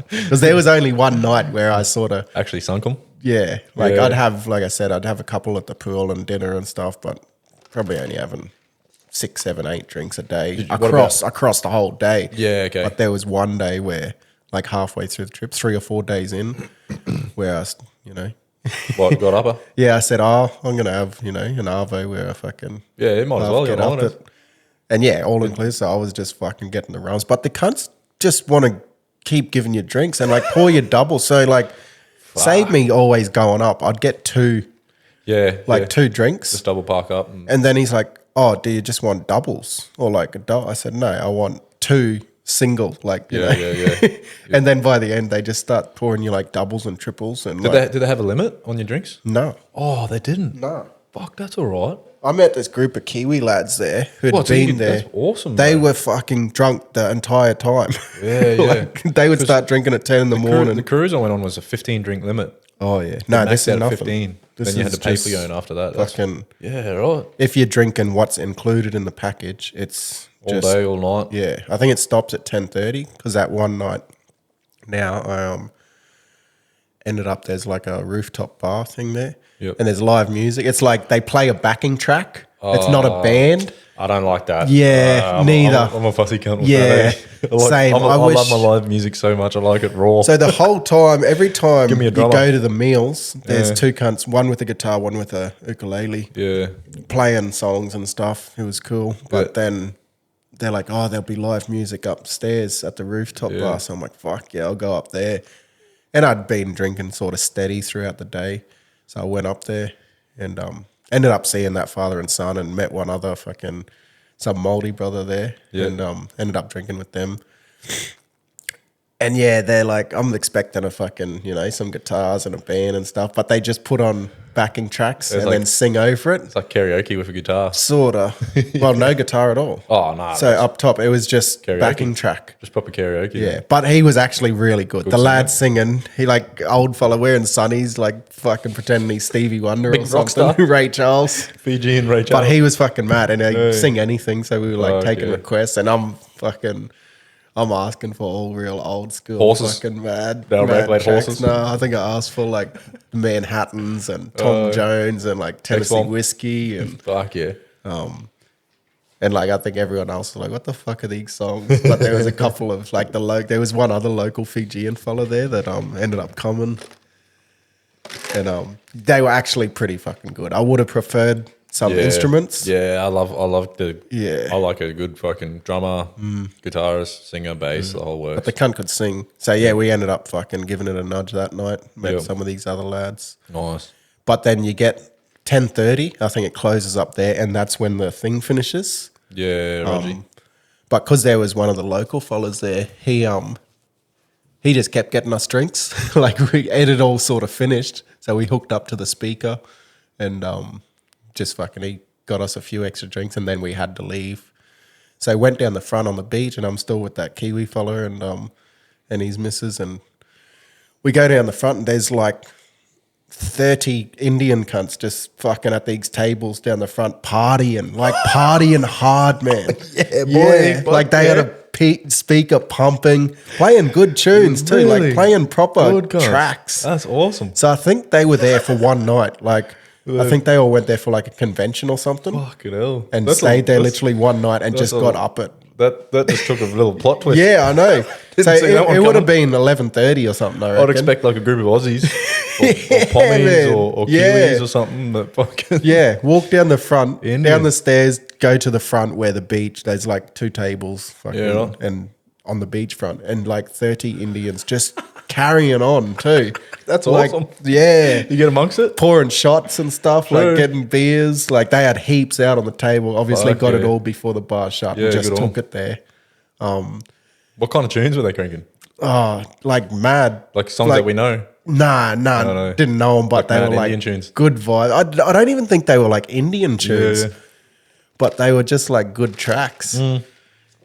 [SPEAKER 2] because there was only one night where I sort of
[SPEAKER 1] actually sunk them.
[SPEAKER 2] Yeah, I'd have, like I said, I'd have a couple at the pool and dinner and stuff, but probably only having 6, 7, 8 drinks a day across the whole day.
[SPEAKER 1] Yeah, okay.
[SPEAKER 2] But there was one day where, like halfway through the trip, 3 or 4 days in, where I was,
[SPEAKER 1] What, got upper?
[SPEAKER 2] Yeah, I said, I'm going to have, an arvo where I fucking...
[SPEAKER 1] Yeah, you might as well get on it.
[SPEAKER 2] And yeah, all inclusive. So I was just fucking getting the rums. But the cunts just want to keep giving you drinks and like pour you double. So like, save me always going up. I'd get two drinks.
[SPEAKER 1] Just double park up.
[SPEAKER 2] And then he's like, oh, do you just want doubles or like a double? I said, no, I want two single, like, you know.
[SPEAKER 1] Yeah.
[SPEAKER 2] And then by the end, they just start pouring you like doubles and triples. And
[SPEAKER 1] did they have a limit on your drinks?
[SPEAKER 2] No.
[SPEAKER 1] Oh, they didn't?
[SPEAKER 2] No.
[SPEAKER 1] Fuck, that's all right.
[SPEAKER 2] I met this group of Kiwi lads there who had been there.
[SPEAKER 1] That's awesome.
[SPEAKER 2] They were fucking drunk the entire time.
[SPEAKER 1] Yeah.
[SPEAKER 2] Like, they would start drinking at 10 in the morning.
[SPEAKER 1] The cruise I went on was a 15 drink limit.
[SPEAKER 2] Oh, yeah. No, this is nothing.
[SPEAKER 1] 15.
[SPEAKER 2] This
[SPEAKER 1] then you had to pay for your own after that. Yeah, right.
[SPEAKER 2] If you're drinking what's included in the package, it's
[SPEAKER 1] all day, all night.
[SPEAKER 2] Yeah. I think it stops at 10:30 because that one night now I ended up, there's like a rooftop bar thing there.
[SPEAKER 1] Yep.
[SPEAKER 2] And there's live music. It's like they play a backing track. It's not a band.
[SPEAKER 1] I don't like that.
[SPEAKER 2] Yeah, neither.
[SPEAKER 1] I'm a fussy cunt with
[SPEAKER 2] that. Same.
[SPEAKER 1] I love my live music so much. I like it raw.
[SPEAKER 2] So the whole time, every time
[SPEAKER 1] Give me a
[SPEAKER 2] you
[SPEAKER 1] drummer.
[SPEAKER 2] go to the meals, there's two cunts, one with a guitar, one with a ukulele, playing songs and stuff. It was cool. But then they're like, oh, there'll be live music upstairs at the rooftop bar. So I'm like, fuck yeah, I'll go up there. And I'd been drinking sort of steady throughout the day. So I went up there and ended up seeing that father and son and met one other some Māori brother there and ended up drinking with them. And yeah, they're like, I'm expecting a fucking, some guitars and a band and stuff, but they just put on backing tracks and then sing over it.
[SPEAKER 1] It's like karaoke with a guitar.
[SPEAKER 2] Sorta. Well, no guitar at all.
[SPEAKER 1] Oh, no.
[SPEAKER 2] So up top, it was just karaoke. Backing track.
[SPEAKER 1] Just proper karaoke.
[SPEAKER 2] Yeah, but he was actually really good. The lad singing, he like old fella wearing sunnies, like fucking pretending he's Stevie Wonder
[SPEAKER 1] Big
[SPEAKER 2] or something. Ray Charles.
[SPEAKER 1] Fiji and Ray Charles.
[SPEAKER 2] But he was fucking mad and he'd sing anything. So we were like taking requests and I'm asking for all real old school
[SPEAKER 1] horses.
[SPEAKER 2] Fucking mad.
[SPEAKER 1] Mad horses.
[SPEAKER 2] No, I think I asked for like Manhattans and Tom Jones and like Tennessee whiskey and
[SPEAKER 1] fuck yeah.
[SPEAKER 2] And like I think everyone else was like, what the fuck are these songs? But there was a couple of like there was one other local Fijian fella there that ended up coming. And they were actually pretty fucking good. I would have preferred some instruments.
[SPEAKER 1] Yeah, I like a good fucking drummer, guitarist, singer, bass, the whole works.
[SPEAKER 2] But the cunt could sing. So yeah, we ended up fucking giving it a nudge that night. Met some of these other lads.
[SPEAKER 1] Nice.
[SPEAKER 2] But then you get 10:30, I think it closes up there, and that's when the thing finishes.
[SPEAKER 1] Yeah, Rogie.
[SPEAKER 2] But because there was one of the local fellas there, he just kept getting us drinks. Like it had all sort of finished. So we hooked up to the speaker and he got us a few extra drinks and then we had to leave. So I went down the front on the beach and I'm still with that Kiwi fella and his missus, and we go down the front and there's like 30 Indian cunts just fucking at these tables down the front partying hard, man. Yeah, boy.
[SPEAKER 1] Yeah,
[SPEAKER 2] like they had a speaker pumping, playing good tunes too, like playing proper tracks.
[SPEAKER 1] That's awesome.
[SPEAKER 2] So I think they were there for one night. Like I think they all went there for like a convention or something.
[SPEAKER 1] Fucking hell.
[SPEAKER 2] And stayed there literally one night and just got up at...
[SPEAKER 1] That just took a little plot twist.
[SPEAKER 2] Yeah, I know. So it would have been 11:30 or something, I reckon.
[SPEAKER 1] I'd expect like a group of Aussies or Pommies or Kiwis or something. That fucking
[SPEAKER 2] walk down the front, down the stairs, go to the front where the beach, there's like two tables and on the beach front and like 30 Indians just carrying on too.
[SPEAKER 1] That's awesome.
[SPEAKER 2] Yeah.
[SPEAKER 1] You get amongst it?
[SPEAKER 2] Pouring shots and stuff, like getting beers. Like they had heaps out on the table. Obviously got it all before the bar shut and just took it there.
[SPEAKER 1] What kind of tunes were they cranking?
[SPEAKER 2] Oh, like mad.
[SPEAKER 1] Like songs that we know?
[SPEAKER 2] Nah, didn't know them, but they were like
[SPEAKER 1] Indian tunes.
[SPEAKER 2] Good vibe. I don't even think they were like Indian tunes, but they were just like good tracks.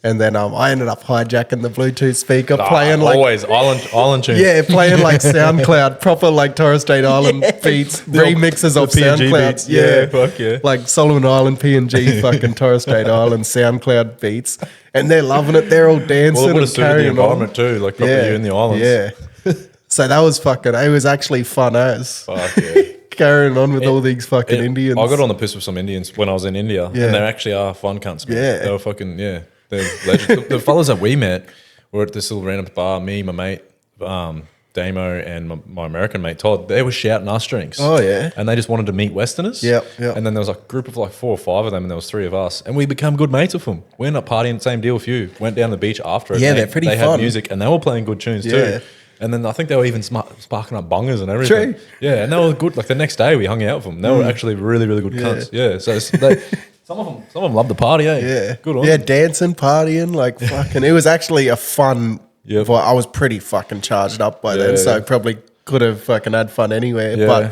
[SPEAKER 2] And then I ended up hijacking the Bluetooth speaker, playing like
[SPEAKER 1] always island tunes.
[SPEAKER 2] Yeah, playing like SoundCloud, proper like Torres Strait Island beats, remixes of SoundCloud.
[SPEAKER 1] Yeah, fuck yeah.
[SPEAKER 2] Like Solomon Island PNG, fucking Torres Strait Island SoundCloud beats, and they're loving it. They're all dancing
[SPEAKER 1] Well, it would have
[SPEAKER 2] and
[SPEAKER 1] suited the
[SPEAKER 2] carrying
[SPEAKER 1] environment
[SPEAKER 2] on.
[SPEAKER 1] too, like proper you in the islands.
[SPEAKER 2] Yeah. So that was fucking. It was actually fun as.
[SPEAKER 1] Fuck yeah.
[SPEAKER 2] Carrying on with all these fucking Indians.
[SPEAKER 1] I got on the piss with some Indians when I was in India, and they actually are fun cunts. Man.
[SPEAKER 2] Yeah,
[SPEAKER 1] they were fucking They're legends. The fellas that we met were at this little random bar. Me, my mate, Damo and my American mate Todd, they were shouting us drinks.
[SPEAKER 2] Oh, yeah.
[SPEAKER 1] And they just wanted to meet Westerners.
[SPEAKER 2] Yeah.
[SPEAKER 1] And then there was like a group of like 4 or 5 of them, and there was 3 of us, and we become good mates with them. We ended up partying, same deal with you. Went down the beach after it.
[SPEAKER 2] Yeah, they're pretty
[SPEAKER 1] They
[SPEAKER 2] fun.
[SPEAKER 1] had music, and they were playing good tunes too. And then I think they were even sparking up bongers and everything.
[SPEAKER 2] True.
[SPEAKER 1] Yeah, and they were good. Like the next day, we hung out with them. They were actually really, really good cunts. Yeah, so some of them love the party.
[SPEAKER 2] Yeah,
[SPEAKER 1] good on.
[SPEAKER 2] Yeah, dancing, partying, like fucking. It was actually a fun.
[SPEAKER 1] Yep.
[SPEAKER 2] Well, I was pretty fucking charged up by then, so I probably could have fucking had fun anywhere.
[SPEAKER 1] Yeah.
[SPEAKER 2] But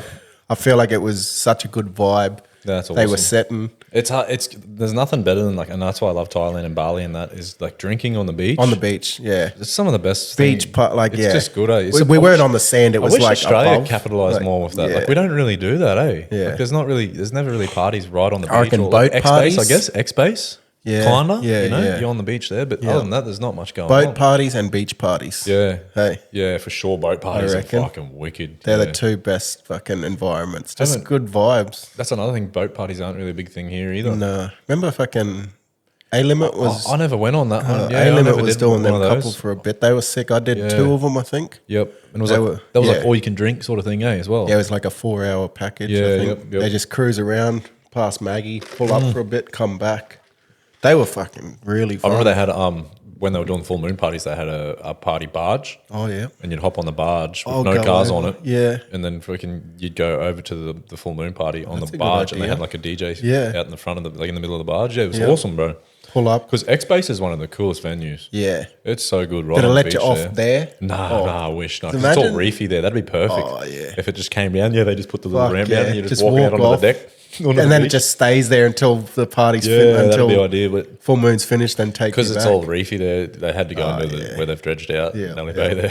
[SPEAKER 2] I feel like it was such a good vibe.
[SPEAKER 1] That's awesome.
[SPEAKER 2] They were setting
[SPEAKER 1] It's hard. There's nothing better than like, and that's why I love Thailand and Bali, and that is like drinking on the beach.
[SPEAKER 2] on the beach. Yeah,
[SPEAKER 1] It's some of the best
[SPEAKER 2] beach part. Like
[SPEAKER 1] It's
[SPEAKER 2] yeah,
[SPEAKER 1] just good. Eh?
[SPEAKER 2] We weren't on the sand. It was
[SPEAKER 1] I wish
[SPEAKER 2] like
[SPEAKER 1] Australia
[SPEAKER 2] above.
[SPEAKER 1] capitalised
[SPEAKER 2] Like,
[SPEAKER 1] more with that.
[SPEAKER 2] yeah.
[SPEAKER 1] Like we don't really do that, eh?
[SPEAKER 2] Yeah.
[SPEAKER 1] Like, there's never really parties right on the beach.
[SPEAKER 2] I reckon
[SPEAKER 1] or like
[SPEAKER 2] boat
[SPEAKER 1] X-base, I
[SPEAKER 2] parties.
[SPEAKER 1] guess X-base.
[SPEAKER 2] Yeah.
[SPEAKER 1] Kinda.
[SPEAKER 2] Yeah,
[SPEAKER 1] You know,
[SPEAKER 2] yeah.
[SPEAKER 1] you're on the beach there, but other than that, there's not much going
[SPEAKER 2] Boat
[SPEAKER 1] on.
[SPEAKER 2] parties and beach parties.
[SPEAKER 1] Yeah.
[SPEAKER 2] Hey.
[SPEAKER 1] Yeah, for sure. Boat parties are
[SPEAKER 2] reckon.
[SPEAKER 1] fucking wicked.
[SPEAKER 2] They're
[SPEAKER 1] yeah.
[SPEAKER 2] the 2 best fucking environments. Just
[SPEAKER 1] Haven't-
[SPEAKER 2] good vibes.
[SPEAKER 1] That's another thing. Boat parties aren't really a big thing here either.
[SPEAKER 2] No, remember fucking A-Limit was.
[SPEAKER 1] I never went on that one. Yeah, I
[SPEAKER 2] A-Limit
[SPEAKER 1] never
[SPEAKER 2] was
[SPEAKER 1] did
[SPEAKER 2] doing
[SPEAKER 1] one
[SPEAKER 2] them
[SPEAKER 1] of
[SPEAKER 2] couple
[SPEAKER 1] those.
[SPEAKER 2] for a bit. They were sick. I did 2 of them, I think.
[SPEAKER 1] Yep. And it was
[SPEAKER 2] They
[SPEAKER 1] like
[SPEAKER 2] were-
[SPEAKER 1] that was like
[SPEAKER 2] yeah.
[SPEAKER 1] all you can drink sort of thing, eh? As well.
[SPEAKER 2] Yeah, it was like a 4-hour package.
[SPEAKER 1] Yeah,
[SPEAKER 2] I think.
[SPEAKER 1] yep.
[SPEAKER 2] They just cruise around, past Maggie, pull up for a bit, come back. They were fucking really
[SPEAKER 1] I
[SPEAKER 2] fun.
[SPEAKER 1] remember they had when they were doing full moon parties, they had a party barge.
[SPEAKER 2] Oh yeah.
[SPEAKER 1] And you'd hop on the barge with
[SPEAKER 2] Oh,
[SPEAKER 1] no
[SPEAKER 2] go
[SPEAKER 1] cars
[SPEAKER 2] over.
[SPEAKER 1] on it.
[SPEAKER 2] Yeah.
[SPEAKER 1] And then you'd go over to the full moon party on
[SPEAKER 2] That's a
[SPEAKER 1] the
[SPEAKER 2] good
[SPEAKER 1] barge, and they
[SPEAKER 2] idea.
[SPEAKER 1] had like a DJ
[SPEAKER 2] Yeah.
[SPEAKER 1] out in the front of in the middle of the barge. Yeah, it was
[SPEAKER 2] Yeah.
[SPEAKER 1] awesome, bro.
[SPEAKER 2] Pull up.
[SPEAKER 1] Because X-Base is one of the coolest venues.
[SPEAKER 2] Yeah.
[SPEAKER 1] It's so good, right?
[SPEAKER 2] Did it
[SPEAKER 1] on the
[SPEAKER 2] let
[SPEAKER 1] beach
[SPEAKER 2] you off there?
[SPEAKER 1] Nah, I wish not. 'Cause it's all
[SPEAKER 2] Imagine-
[SPEAKER 1] reefy there. That'd be perfect.
[SPEAKER 2] Oh, yeah.
[SPEAKER 1] If it just came down, they just put the little
[SPEAKER 2] Fuck,
[SPEAKER 1] ramp
[SPEAKER 2] yeah.
[SPEAKER 1] down and you just
[SPEAKER 2] Just
[SPEAKER 1] walk out
[SPEAKER 2] walk
[SPEAKER 1] onto
[SPEAKER 2] off.
[SPEAKER 1] the deck. onto
[SPEAKER 2] And
[SPEAKER 1] the
[SPEAKER 2] then it
[SPEAKER 1] beach.
[SPEAKER 2] just stays there until the party's
[SPEAKER 1] Yeah, that'd
[SPEAKER 2] until
[SPEAKER 1] be the idea. But
[SPEAKER 2] full moon's finished, then take
[SPEAKER 1] because
[SPEAKER 2] you
[SPEAKER 1] it's
[SPEAKER 2] back.
[SPEAKER 1] all reefy there, they had to go into
[SPEAKER 2] yeah.
[SPEAKER 1] where they've dredged out
[SPEAKER 2] Yeah,
[SPEAKER 1] and only
[SPEAKER 2] yeah.
[SPEAKER 1] bay there.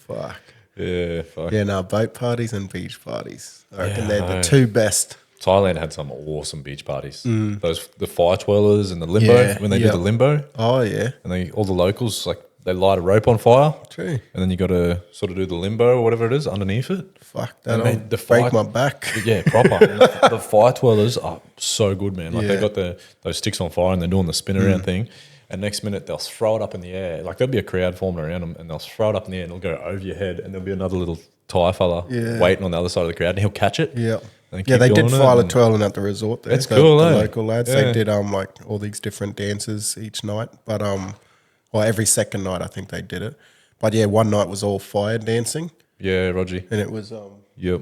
[SPEAKER 2] Fuck.
[SPEAKER 1] Yeah, fuck.
[SPEAKER 2] Yeah, no, boat parties and beach parties. I reckon
[SPEAKER 1] Yeah,
[SPEAKER 2] they're
[SPEAKER 1] I know.
[SPEAKER 2] the 2 best.
[SPEAKER 1] Thailand had some awesome beach parties. The fire twirlers and the limbo
[SPEAKER 2] Yeah,
[SPEAKER 1] when they do
[SPEAKER 2] yeah.
[SPEAKER 1] the limbo,
[SPEAKER 2] Oh, yeah.
[SPEAKER 1] and all the locals like they light a rope on fire,
[SPEAKER 2] True.
[SPEAKER 1] and then you got to sort of do the limbo or whatever it is underneath it.
[SPEAKER 2] Fuck,
[SPEAKER 1] And
[SPEAKER 2] that'll
[SPEAKER 1] the
[SPEAKER 2] break
[SPEAKER 1] fight-
[SPEAKER 2] my back.
[SPEAKER 1] Yeah, proper. And the fire twirlers are so good, man. Like they
[SPEAKER 2] Yeah.
[SPEAKER 1] got those sticks on fire and they're doing the spin around thing. And next minute they'll throw it up in the air. Like there'll be a crowd forming around them, and they'll throw it up in the air and it'll go over your head, and there'll be another little Thai fella
[SPEAKER 2] Yeah.
[SPEAKER 1] waiting on the other side of the crowd, and he'll catch it.
[SPEAKER 2] Yeah.
[SPEAKER 1] and
[SPEAKER 2] Yeah,
[SPEAKER 1] keep
[SPEAKER 2] they did
[SPEAKER 1] doing it,
[SPEAKER 2] fire
[SPEAKER 1] and-
[SPEAKER 2] twirling at the resort there.
[SPEAKER 1] That's cool,
[SPEAKER 2] the
[SPEAKER 1] eh?
[SPEAKER 2] local lads.
[SPEAKER 1] Yeah.
[SPEAKER 2] They did like all these different dances each night. But well, every second night I think they did it. But yeah, one night was all fire dancing,
[SPEAKER 1] Yeah, Roger.
[SPEAKER 2] and it was
[SPEAKER 1] Yep.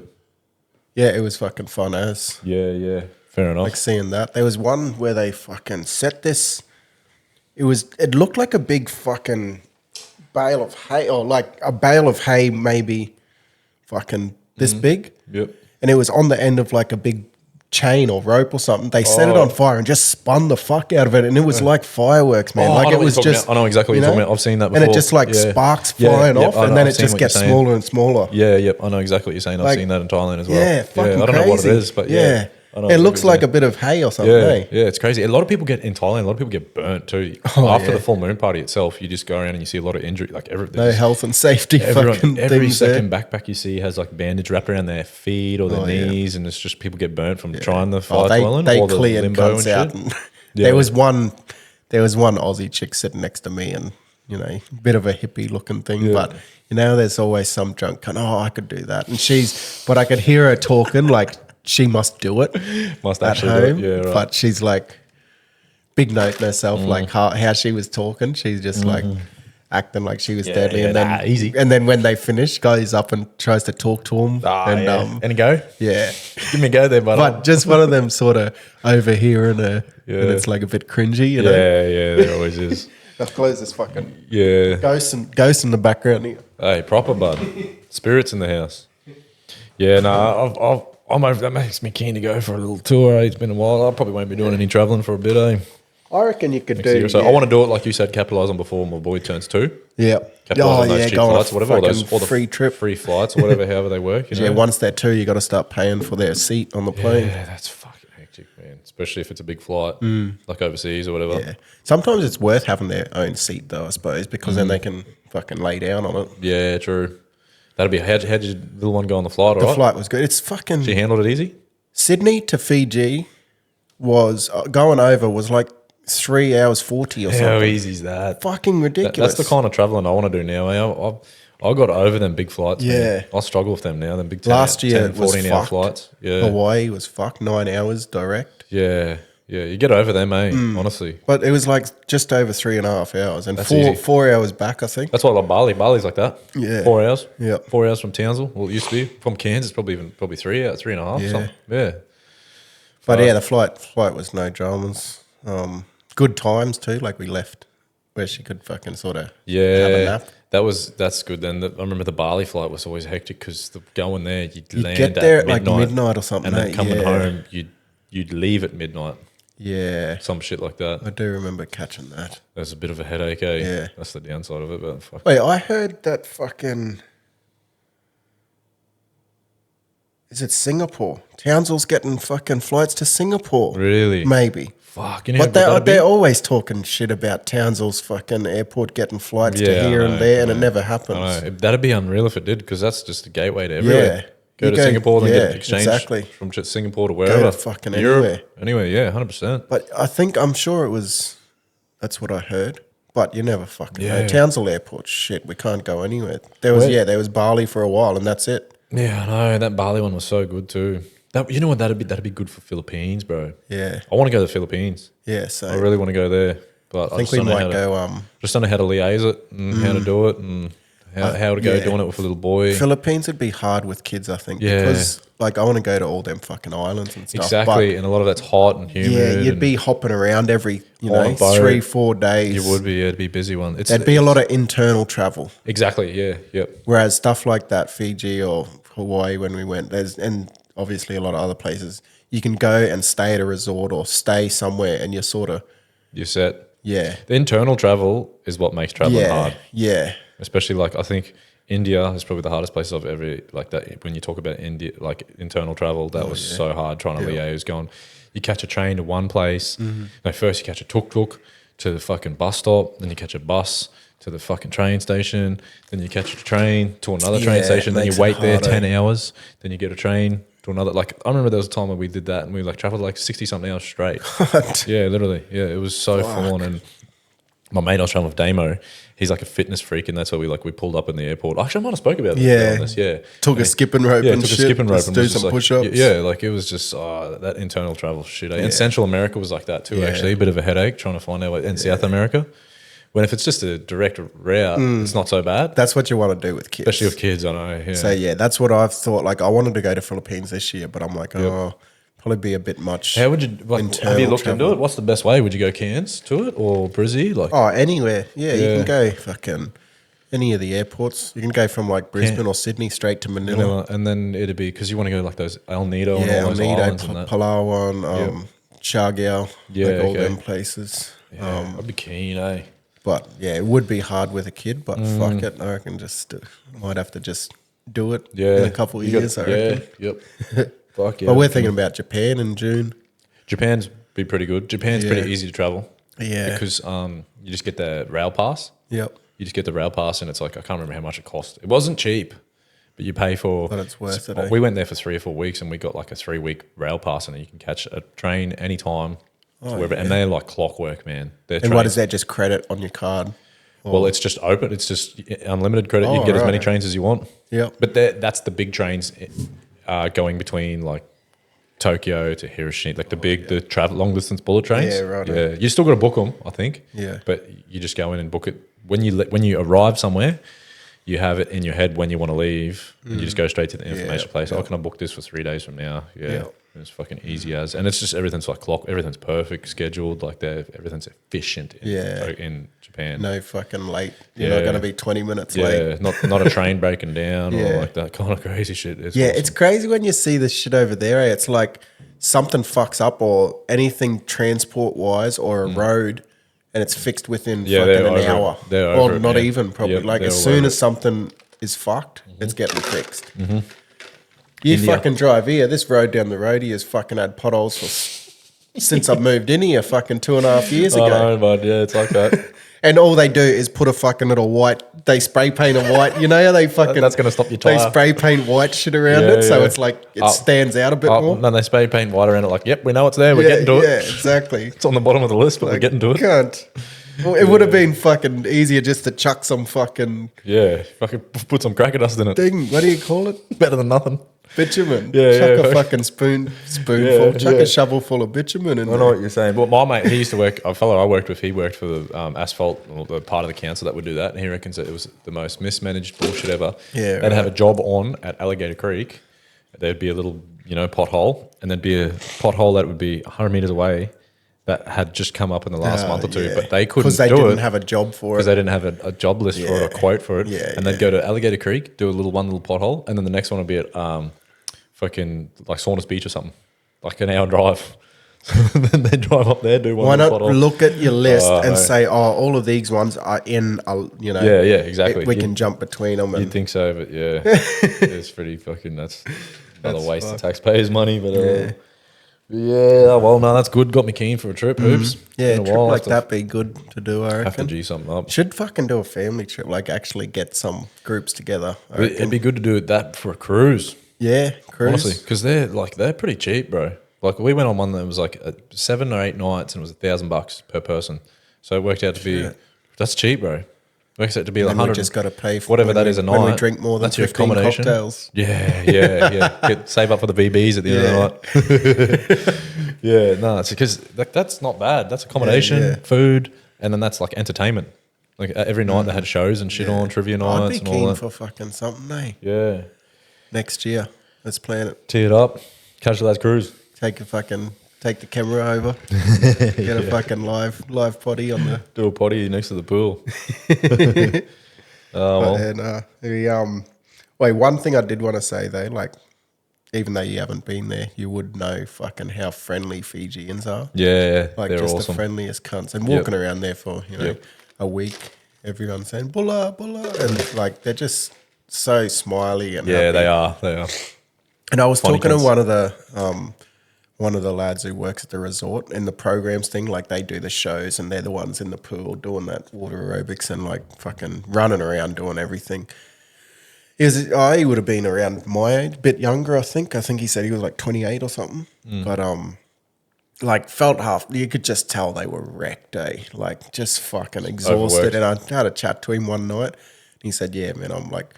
[SPEAKER 2] yeah, it was fucking fun as
[SPEAKER 1] Yeah. Fair enough.
[SPEAKER 2] like seeing that. There was one where they fucking set this. It looked like a big fucking bale of hay, or like a bale of hay, maybe fucking this big.
[SPEAKER 1] Yep.
[SPEAKER 2] And it was on the end of like a big chain or rope or something. They set it on fire and just spun the fuck out of it, and it was like fireworks, man.
[SPEAKER 1] Oh, I
[SPEAKER 2] like
[SPEAKER 1] know
[SPEAKER 2] it
[SPEAKER 1] what
[SPEAKER 2] was
[SPEAKER 1] you're talking
[SPEAKER 2] just.
[SPEAKER 1] about. I know exactly what
[SPEAKER 2] you
[SPEAKER 1] you're talking about. I've seen that
[SPEAKER 2] And it
[SPEAKER 1] before.
[SPEAKER 2] just like
[SPEAKER 1] Yeah.
[SPEAKER 2] sparks
[SPEAKER 1] Yeah,
[SPEAKER 2] flying
[SPEAKER 1] yep,
[SPEAKER 2] off,
[SPEAKER 1] I know,
[SPEAKER 2] and then
[SPEAKER 1] I've
[SPEAKER 2] it
[SPEAKER 1] seen
[SPEAKER 2] just
[SPEAKER 1] what you're
[SPEAKER 2] gets
[SPEAKER 1] saying.
[SPEAKER 2] smaller and smaller.
[SPEAKER 1] Yeah. I know exactly what you're saying. I've
[SPEAKER 2] Like-
[SPEAKER 1] seen that in Thailand as well.
[SPEAKER 2] Yeah, fucking
[SPEAKER 1] I don't know what it
[SPEAKER 2] crazy.
[SPEAKER 1] is, but yeah. I know
[SPEAKER 2] It looks
[SPEAKER 1] exactly what
[SPEAKER 2] like
[SPEAKER 1] you're
[SPEAKER 2] a bit of hay or something.
[SPEAKER 1] saying.
[SPEAKER 2] eh?
[SPEAKER 1] It's crazy. A lot of people get in Thailand. A lot of people get burnt too.
[SPEAKER 2] Oh,
[SPEAKER 1] After
[SPEAKER 2] yeah.
[SPEAKER 1] the full moon party itself, you just go around and you see a lot of injury. Like
[SPEAKER 2] No health and safety fucking
[SPEAKER 1] every
[SPEAKER 2] things
[SPEAKER 1] second
[SPEAKER 2] there.
[SPEAKER 1] backpack you see has like bandage wrapped around their feet or their
[SPEAKER 2] Oh, yeah.
[SPEAKER 1] knees, and it's just people get burnt from trying the fire
[SPEAKER 2] Oh,
[SPEAKER 1] twirling
[SPEAKER 2] they
[SPEAKER 1] or the
[SPEAKER 2] cleared
[SPEAKER 1] limbo and
[SPEAKER 2] cunts
[SPEAKER 1] shit.
[SPEAKER 2] out. And
[SPEAKER 1] Yeah.
[SPEAKER 2] There was one Aussie chick sitting next to me, and bit of a hippie looking thing,
[SPEAKER 1] Yeah.
[SPEAKER 2] but there's always some drunk cunt. Oh, I could do that, and but I could hear her talking like she must do it
[SPEAKER 1] Must
[SPEAKER 2] at
[SPEAKER 1] actually do it.
[SPEAKER 2] home,
[SPEAKER 1] Yeah, right.
[SPEAKER 2] but she's like big note in herself, like how she was talking. She's just like acting like she was deadly,
[SPEAKER 1] yeah,
[SPEAKER 2] and then
[SPEAKER 1] easy.
[SPEAKER 2] and then when they finish, goes up and tries to talk to him,
[SPEAKER 1] And a go.
[SPEAKER 2] yeah.
[SPEAKER 1] Give me a go there, buddy.
[SPEAKER 2] But just one of them sort of overhearing her,
[SPEAKER 1] Yeah.
[SPEAKER 2] and it's like a bit cringy, you know.
[SPEAKER 1] Yeah, there always is.
[SPEAKER 2] I'll close this fucking
[SPEAKER 1] Yeah.
[SPEAKER 2] ghost in the background here.
[SPEAKER 1] Hey, proper bud. Spirits in the house. Yeah, no, I'm over. That makes me keen to go for a little tour. It's been a while. I probably won't be doing any travelling for a bit, eh?
[SPEAKER 2] I reckon you could
[SPEAKER 1] Next year
[SPEAKER 2] do.
[SPEAKER 1] or so. I want to do it like you said, capitalise on before my boy turns 2.
[SPEAKER 2] Yeah.
[SPEAKER 1] Capitalise on those cheap
[SPEAKER 2] go on a
[SPEAKER 1] flights, or whatever, or those
[SPEAKER 2] fucking
[SPEAKER 1] or the
[SPEAKER 2] free trip.
[SPEAKER 1] free flights, or whatever, however they work. You know?
[SPEAKER 2] Yeah, once they're 2, you got to start paying for their seat on the plane.
[SPEAKER 1] Yeah, that's fucking hectic, man. Especially if it's a big flight, like overseas or whatever.
[SPEAKER 2] Yeah. Sometimes it's worth having their own seat though, I suppose, because then they can fucking lay down on it.
[SPEAKER 1] Yeah, true. That'd be how did your little one go on the flight? All
[SPEAKER 2] The
[SPEAKER 1] right,
[SPEAKER 2] flight was good. It's fucking
[SPEAKER 1] she handled it easy.
[SPEAKER 2] Sydney to Fiji was going over was like 3 hours 40 or
[SPEAKER 1] How
[SPEAKER 2] something.
[SPEAKER 1] easy is that?
[SPEAKER 2] Fucking ridiculous.
[SPEAKER 1] That's the kind of travelling I want to do now. I got over them big flights.
[SPEAKER 2] Yeah.
[SPEAKER 1] Man. I struggle with them now. Them big 10,
[SPEAKER 2] Last year
[SPEAKER 1] 10,
[SPEAKER 2] it was
[SPEAKER 1] 14 hour
[SPEAKER 2] fucked.
[SPEAKER 1] flights. Yeah.
[SPEAKER 2] Hawaii was fucked, 9 hours direct.
[SPEAKER 1] Yeah. Yeah. You get over them, honestly.
[SPEAKER 2] But it was like just over 3.5 hours and
[SPEAKER 1] That's
[SPEAKER 2] four
[SPEAKER 1] easy.
[SPEAKER 2] 4 hours back, I think.
[SPEAKER 1] That's why I love Bali. Bali's like that.
[SPEAKER 2] Yeah.
[SPEAKER 1] 4 hours.
[SPEAKER 2] Yeah.
[SPEAKER 1] 4 hours from Townsville. Well, it used to be. From Cairns, it's probably 3 hours, 3.5.
[SPEAKER 2] Yeah.
[SPEAKER 1] Something. Yeah.
[SPEAKER 2] But yeah, the flight was no dramas. Good times too. Like we left where she could fucking sort of have a nap.
[SPEAKER 1] That's good. Then I remember the Bali flight was always hectic because going there, you'd land
[SPEAKER 2] get there at
[SPEAKER 1] midnight,
[SPEAKER 2] like midnight or something,
[SPEAKER 1] and then coming
[SPEAKER 2] yeah.
[SPEAKER 1] home, you'd leave at midnight.
[SPEAKER 2] Yeah,
[SPEAKER 1] Some shit like that.
[SPEAKER 2] I do remember catching that.
[SPEAKER 1] There's a bit of a headache, eh?
[SPEAKER 2] Yeah.
[SPEAKER 1] That's the downside of it. But fuck.
[SPEAKER 2] Wait, I heard that fucking. Is it Singapore? Townsville's getting fucking flights to Singapore.
[SPEAKER 1] Really?
[SPEAKER 2] Maybe.
[SPEAKER 1] Fuck. You know
[SPEAKER 2] But
[SPEAKER 1] how good that'd
[SPEAKER 2] they're
[SPEAKER 1] be?
[SPEAKER 2] always talking shit about Townsville's fucking airport getting flights to
[SPEAKER 1] Yeah,
[SPEAKER 2] here
[SPEAKER 1] I
[SPEAKER 2] and
[SPEAKER 1] know,
[SPEAKER 2] there, and
[SPEAKER 1] I
[SPEAKER 2] it
[SPEAKER 1] know.
[SPEAKER 2] never
[SPEAKER 1] I
[SPEAKER 2] happens.
[SPEAKER 1] know. That'd be unreal if it did, because that's just a gateway to everywhere.
[SPEAKER 2] Yeah.
[SPEAKER 1] Go
[SPEAKER 2] You
[SPEAKER 1] to
[SPEAKER 2] go-
[SPEAKER 1] Singapore, then
[SPEAKER 2] yeah,
[SPEAKER 1] get exchange
[SPEAKER 2] exactly.
[SPEAKER 1] from just Singapore to wherever.
[SPEAKER 2] fucking
[SPEAKER 1] Europe,
[SPEAKER 2] anywhere.
[SPEAKER 1] Anywhere, yeah, 100%.
[SPEAKER 2] But I'm sure it was. That's what I heard. But you never fucking know.
[SPEAKER 1] Yeah.
[SPEAKER 2] Townsville Airport, shit, we can't go anywhere. There was Bali for a while, and that's it.
[SPEAKER 1] Yeah, I know. That Bali one was so good too. You know what? That'd be good for Philippines, bro.
[SPEAKER 2] Yeah,
[SPEAKER 1] I want to go to the Philippines.
[SPEAKER 2] yeah. So
[SPEAKER 1] I really want to go there, but
[SPEAKER 2] I think we might go.
[SPEAKER 1] Just don't know how to liaise it and how to do it and how to go
[SPEAKER 2] yeah.
[SPEAKER 1] doing it with a little boy.
[SPEAKER 2] Philippines would be hard with kids, I think,
[SPEAKER 1] Yeah.
[SPEAKER 2] because like I want to go to all them fucking islands and stuff.
[SPEAKER 1] Exactly, and a lot of that's hot and
[SPEAKER 2] But
[SPEAKER 1] humid.
[SPEAKER 2] yeah, you'd
[SPEAKER 1] and
[SPEAKER 2] be hopping around every
[SPEAKER 1] On a boat.
[SPEAKER 2] 3-4 days.
[SPEAKER 1] You would be. Yeah, it'd be a busy one.
[SPEAKER 2] There'd be a lot of internal travel.
[SPEAKER 1] Exactly. Yeah. Yep.
[SPEAKER 2] Whereas stuff like that, Fiji or Hawaii, when we went, and obviously a lot of other places, you can go and stay at a resort or stay somewhere, and you're sort of
[SPEAKER 1] You're set.
[SPEAKER 2] yeah,
[SPEAKER 1] The internal travel is what makes traveling hard.
[SPEAKER 2] yeah,
[SPEAKER 1] Especially like I think India is probably the hardest place I've ever like that. When you talk about India, like internal travel, that was so hard trying to liaise. Going, you catch a train to one place. No, first you catch a tuk-tuk to the fucking bus stop, then you catch a bus to the fucking train station, then you catch a train to another train
[SPEAKER 2] Yeah,
[SPEAKER 1] station,
[SPEAKER 2] it
[SPEAKER 1] then you
[SPEAKER 2] makes it
[SPEAKER 1] wait there
[SPEAKER 2] harder.
[SPEAKER 1] 10 hours, then you get a train to another. Like I remember there was a time when we did that and we like traveled like 60 something hours straight. Yeah, literally. Yeah, it was so full on. And my mate I was traveling with Damo, he's like a fitness freak, and that's why we pulled up in the airport. Actually, I might have spoke about this.
[SPEAKER 2] Yeah.
[SPEAKER 1] On this, yeah.
[SPEAKER 2] took a skipping rope
[SPEAKER 1] Yeah,
[SPEAKER 2] and
[SPEAKER 1] took
[SPEAKER 2] shit.
[SPEAKER 1] a skipping rope
[SPEAKER 2] Let's
[SPEAKER 1] and
[SPEAKER 2] do
[SPEAKER 1] was just
[SPEAKER 2] some
[SPEAKER 1] like,
[SPEAKER 2] push-ups.
[SPEAKER 1] Yeah, like it was just that internal travel shit. And Central America was like that too.
[SPEAKER 2] Yeah.
[SPEAKER 1] Actually, a bit of a headache trying to find out. And South America, when if it's just a direct route, it's not so bad.
[SPEAKER 2] That's what you want to do with kids,
[SPEAKER 1] Especially with kids, I know. Yeah.
[SPEAKER 2] So yeah, that's what I've thought. Like I wanted to go to Philippines this year, but I'm like, probably be a bit much.
[SPEAKER 1] How would you? Like, have
[SPEAKER 2] internal
[SPEAKER 1] you looked
[SPEAKER 2] travel.
[SPEAKER 1] into it? What's the best way? Would you go Cairns to it or Brizzy? Like,
[SPEAKER 2] Oh, anywhere. Yeah, you
[SPEAKER 1] Yeah.
[SPEAKER 2] can go fucking any of the airports. You can go from like Brisbane or Sydney straight to Manila.
[SPEAKER 1] and then it'd be because you want to go like those El Nido
[SPEAKER 2] Yeah,
[SPEAKER 1] and all those islands
[SPEAKER 2] Alnido,
[SPEAKER 1] and that.
[SPEAKER 2] Palawan, Siargao,
[SPEAKER 1] Yeah,
[SPEAKER 2] like all
[SPEAKER 1] okay.
[SPEAKER 2] them places.
[SPEAKER 1] Yeah, I'd be keen, eh?
[SPEAKER 2] But yeah, it would be hard with a kid, but fuck it. I reckon just might have to just do it
[SPEAKER 1] Yeah,
[SPEAKER 2] in a couple of
[SPEAKER 1] You
[SPEAKER 2] years,
[SPEAKER 1] got-
[SPEAKER 2] I reckon.
[SPEAKER 1] Yep. Fuck yeah.
[SPEAKER 2] But we're thinking about Japan in June.
[SPEAKER 1] Japan's be pretty good. Japan's pretty easy to travel.
[SPEAKER 2] Yeah.
[SPEAKER 1] Because you just get the rail pass.
[SPEAKER 2] Yep.
[SPEAKER 1] You just get the rail pass, and it's like I can't remember how much it cost. It wasn't cheap, but you pay for.
[SPEAKER 2] But it's worth it, eh?
[SPEAKER 1] We went there for 3 or 4 weeks, and we got like a 3-week rail pass, and you can catch a train anytime. to wherever, and they're like clockwork, man. They're
[SPEAKER 2] And what
[SPEAKER 1] trains-
[SPEAKER 2] is that? Just credit on your card?
[SPEAKER 1] Well, it's just open. It's just unlimited credit. You
[SPEAKER 2] Oh,
[SPEAKER 1] can get as many
[SPEAKER 2] right.
[SPEAKER 1] trains as you want.
[SPEAKER 2] Yep.
[SPEAKER 1] But that's the big trains going between like Tokyo to Hiroshima, like the travel long distance bullet trains.
[SPEAKER 2] Yeah, right.
[SPEAKER 1] Yeah, you still got to book them, I think.
[SPEAKER 2] Yeah.
[SPEAKER 1] But you just go in and book it when you arrive somewhere. You have it in your head when you want to leave, and you just go straight to the information place. Oh, can I book this for 3 days from now? Yeah. It's fucking easy as, and it's just everything's like clock. Everything's perfect, scheduled. Like everything's efficient. In Japan.
[SPEAKER 2] No fucking late. You're not going to be 20 minutes late.
[SPEAKER 1] Yeah, not a train breaking down
[SPEAKER 2] Yeah.
[SPEAKER 1] or like that kind of crazy shit. It's
[SPEAKER 2] Yeah,
[SPEAKER 1] awesome.
[SPEAKER 2] it's crazy when you see this shit over there. It's like something fucks up or anything transport wise or a road, and it's fixed within
[SPEAKER 1] Yeah,
[SPEAKER 2] fucking
[SPEAKER 1] they're
[SPEAKER 2] an
[SPEAKER 1] over it.
[SPEAKER 2] hour.
[SPEAKER 1] They're
[SPEAKER 2] Or
[SPEAKER 1] over it,
[SPEAKER 2] not
[SPEAKER 1] yeah.
[SPEAKER 2] even probably.
[SPEAKER 1] Yep,
[SPEAKER 2] like
[SPEAKER 1] they're
[SPEAKER 2] as
[SPEAKER 1] all
[SPEAKER 2] soon
[SPEAKER 1] over
[SPEAKER 2] as something is fucked, it's getting fixed. You
[SPEAKER 1] India.
[SPEAKER 2] fucking drive here. This road down the road here has fucking had potholes since I've moved in here fucking 2.5 years ago.
[SPEAKER 1] I know, but yeah, it's like that.
[SPEAKER 2] And all they do is put a fucking little white, they spray paint a white, you know how they fucking...
[SPEAKER 1] That's gonna stop your
[SPEAKER 2] They
[SPEAKER 1] tyre.
[SPEAKER 2] spray paint white shit around
[SPEAKER 1] Yeah,
[SPEAKER 2] it, so
[SPEAKER 1] yeah.
[SPEAKER 2] it's like, it stands out a bit more.
[SPEAKER 1] No, they spray paint white around it. Like, yep, we know it's there. We're getting to it.
[SPEAKER 2] Yeah, exactly.
[SPEAKER 1] It's on the bottom of the list, but we're getting to it.
[SPEAKER 2] Can't. Well, it would have been fucking easier just to chuck some fucking
[SPEAKER 1] fucking put some cracker dust in it.
[SPEAKER 2] thing. What do you call it?
[SPEAKER 1] Better than nothing.
[SPEAKER 2] Bitumen.
[SPEAKER 1] Yeah,
[SPEAKER 2] chuck a fucking spoonful. Chuck a shovel full of bitumen in
[SPEAKER 1] I know what you're saying. But my mate, he used to work. A fellow I worked with, he worked for the asphalt, or the part of the council that would do that, and he reckons that it was the most mismanaged bullshit ever.
[SPEAKER 2] Yeah,
[SPEAKER 1] they'd have a job on at Alligator Creek. There'd be a little, pothole, and there'd be a pothole that would be 100 meters away that had just come up in the last month or two, but they couldn't do it.
[SPEAKER 2] Because they didn't have a job for it.
[SPEAKER 1] Because they didn't have a job list for it or quote for it.
[SPEAKER 2] Yeah,
[SPEAKER 1] and they'd go to Alligator Creek, do one little pothole, and then the next one would be at fucking like Saunders Beach or something, like an hour drive. So then they drive up there, do one.
[SPEAKER 2] Why not
[SPEAKER 1] pothole.
[SPEAKER 2] look at your list and say, all of these ones are in,
[SPEAKER 1] Yeah, exactly.
[SPEAKER 2] We can jump between them.
[SPEAKER 1] You'd think so, but it's pretty fucking, that's another waste of taxpayers' money, but well, no, that's good. Got me keen for a trip, Hoops.
[SPEAKER 2] Yeah, a trip like that'd be good to do, I reckon.
[SPEAKER 1] Have to G something up.
[SPEAKER 2] Should fucking do a family trip, like actually get some groups together.
[SPEAKER 1] It'd be good to do that for a cruise.
[SPEAKER 2] Yeah, cruise.
[SPEAKER 1] Honestly, because they're pretty cheap, bro. Like we went on one that was like 7 or 8 nights, and it was $1,000 per person. So it worked out to be that's cheap, bro. Works out to be like 100.
[SPEAKER 2] Just got to pay for
[SPEAKER 1] whatever that is a night.
[SPEAKER 2] When we drink more than 15 cocktails.
[SPEAKER 1] Yeah. Save up for the VBs at the end of the night. It's because that's not bad. That's accommodation, food, and then that's like entertainment. Like every night they had shows and shit on, trivia nights and all that.
[SPEAKER 2] I'd be keen for fucking something, eh?
[SPEAKER 1] Yeah.
[SPEAKER 2] Next year, let's plan it.
[SPEAKER 1] Tee it up, Casual Lads Cruise.
[SPEAKER 2] Take the camera over, get a fucking live potty on the.
[SPEAKER 1] Do a potty next to the pool.
[SPEAKER 2] One thing I did want to say though, like, even though you haven't been there, you would know fucking how friendly Fijians are.
[SPEAKER 1] Yeah,
[SPEAKER 2] like
[SPEAKER 1] they're
[SPEAKER 2] just
[SPEAKER 1] awesome.
[SPEAKER 2] The friendliest cunts. And walking around there for a week, everyone's saying bulla bulla, and like they're just so smiley and happy.
[SPEAKER 1] They are.
[SPEAKER 2] And I was
[SPEAKER 1] Funny
[SPEAKER 2] talking
[SPEAKER 1] cunts.
[SPEAKER 2] to one of the lads who works at the resort in the programs thing, like they do the shows and they're the ones in the pool doing that water aerobics and like fucking running around doing everything. He would have been around my age, a bit younger, I think. I think he said he was like 28 or something. But like felt you could just tell they were wrecked, eh? Like just fucking exhausted.
[SPEAKER 1] Overworked.
[SPEAKER 2] And I had a chat to him one night. And he said, yeah, man, I'm like,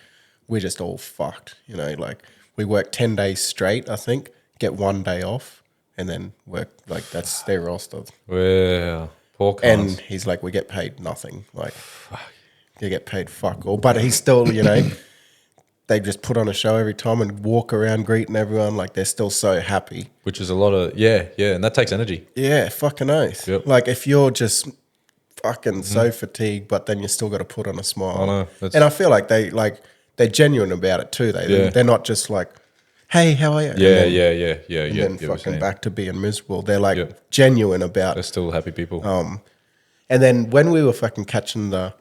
[SPEAKER 2] we're just all fucked. Like we work 10 days straight, I think, get 1 day off. And then work, like that's their roster.
[SPEAKER 1] Well, poor cunts.
[SPEAKER 2] And he's like, we get paid nothing. Like, you get paid fuck all. But he's still, they just put on a show every time and walk around greeting everyone. Like, they're still so happy.
[SPEAKER 1] Which is a lot of, and that takes energy.
[SPEAKER 2] Yeah, fucking oath.
[SPEAKER 1] Yep.
[SPEAKER 2] Like, if you're just fucking so fatigued, but then you still got to put on a smile.
[SPEAKER 1] I know.
[SPEAKER 2] And I feel like they're genuine about it too. They're not just like, hey, how are you?
[SPEAKER 1] Yeah.
[SPEAKER 2] And then fucking back to being miserable. They're like genuine about.
[SPEAKER 1] They're still happy people.
[SPEAKER 2] And then when we were fucking catching the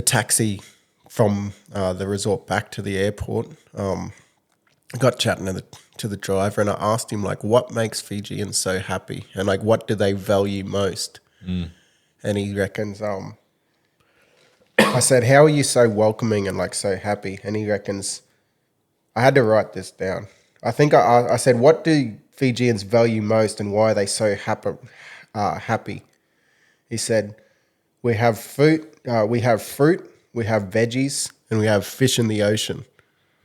[SPEAKER 2] taxi from the resort back to the airport, I got chatting to the driver and I asked him like, what makes Fijians so happy and like what do they value most? And he reckons, I said, how are you so welcoming and like so happy? And he reckons, I had to write this down. I think I said, what do Fijians value most and why are they so happy? He said, we have fruit, we have veggies, and we have fish in the ocean.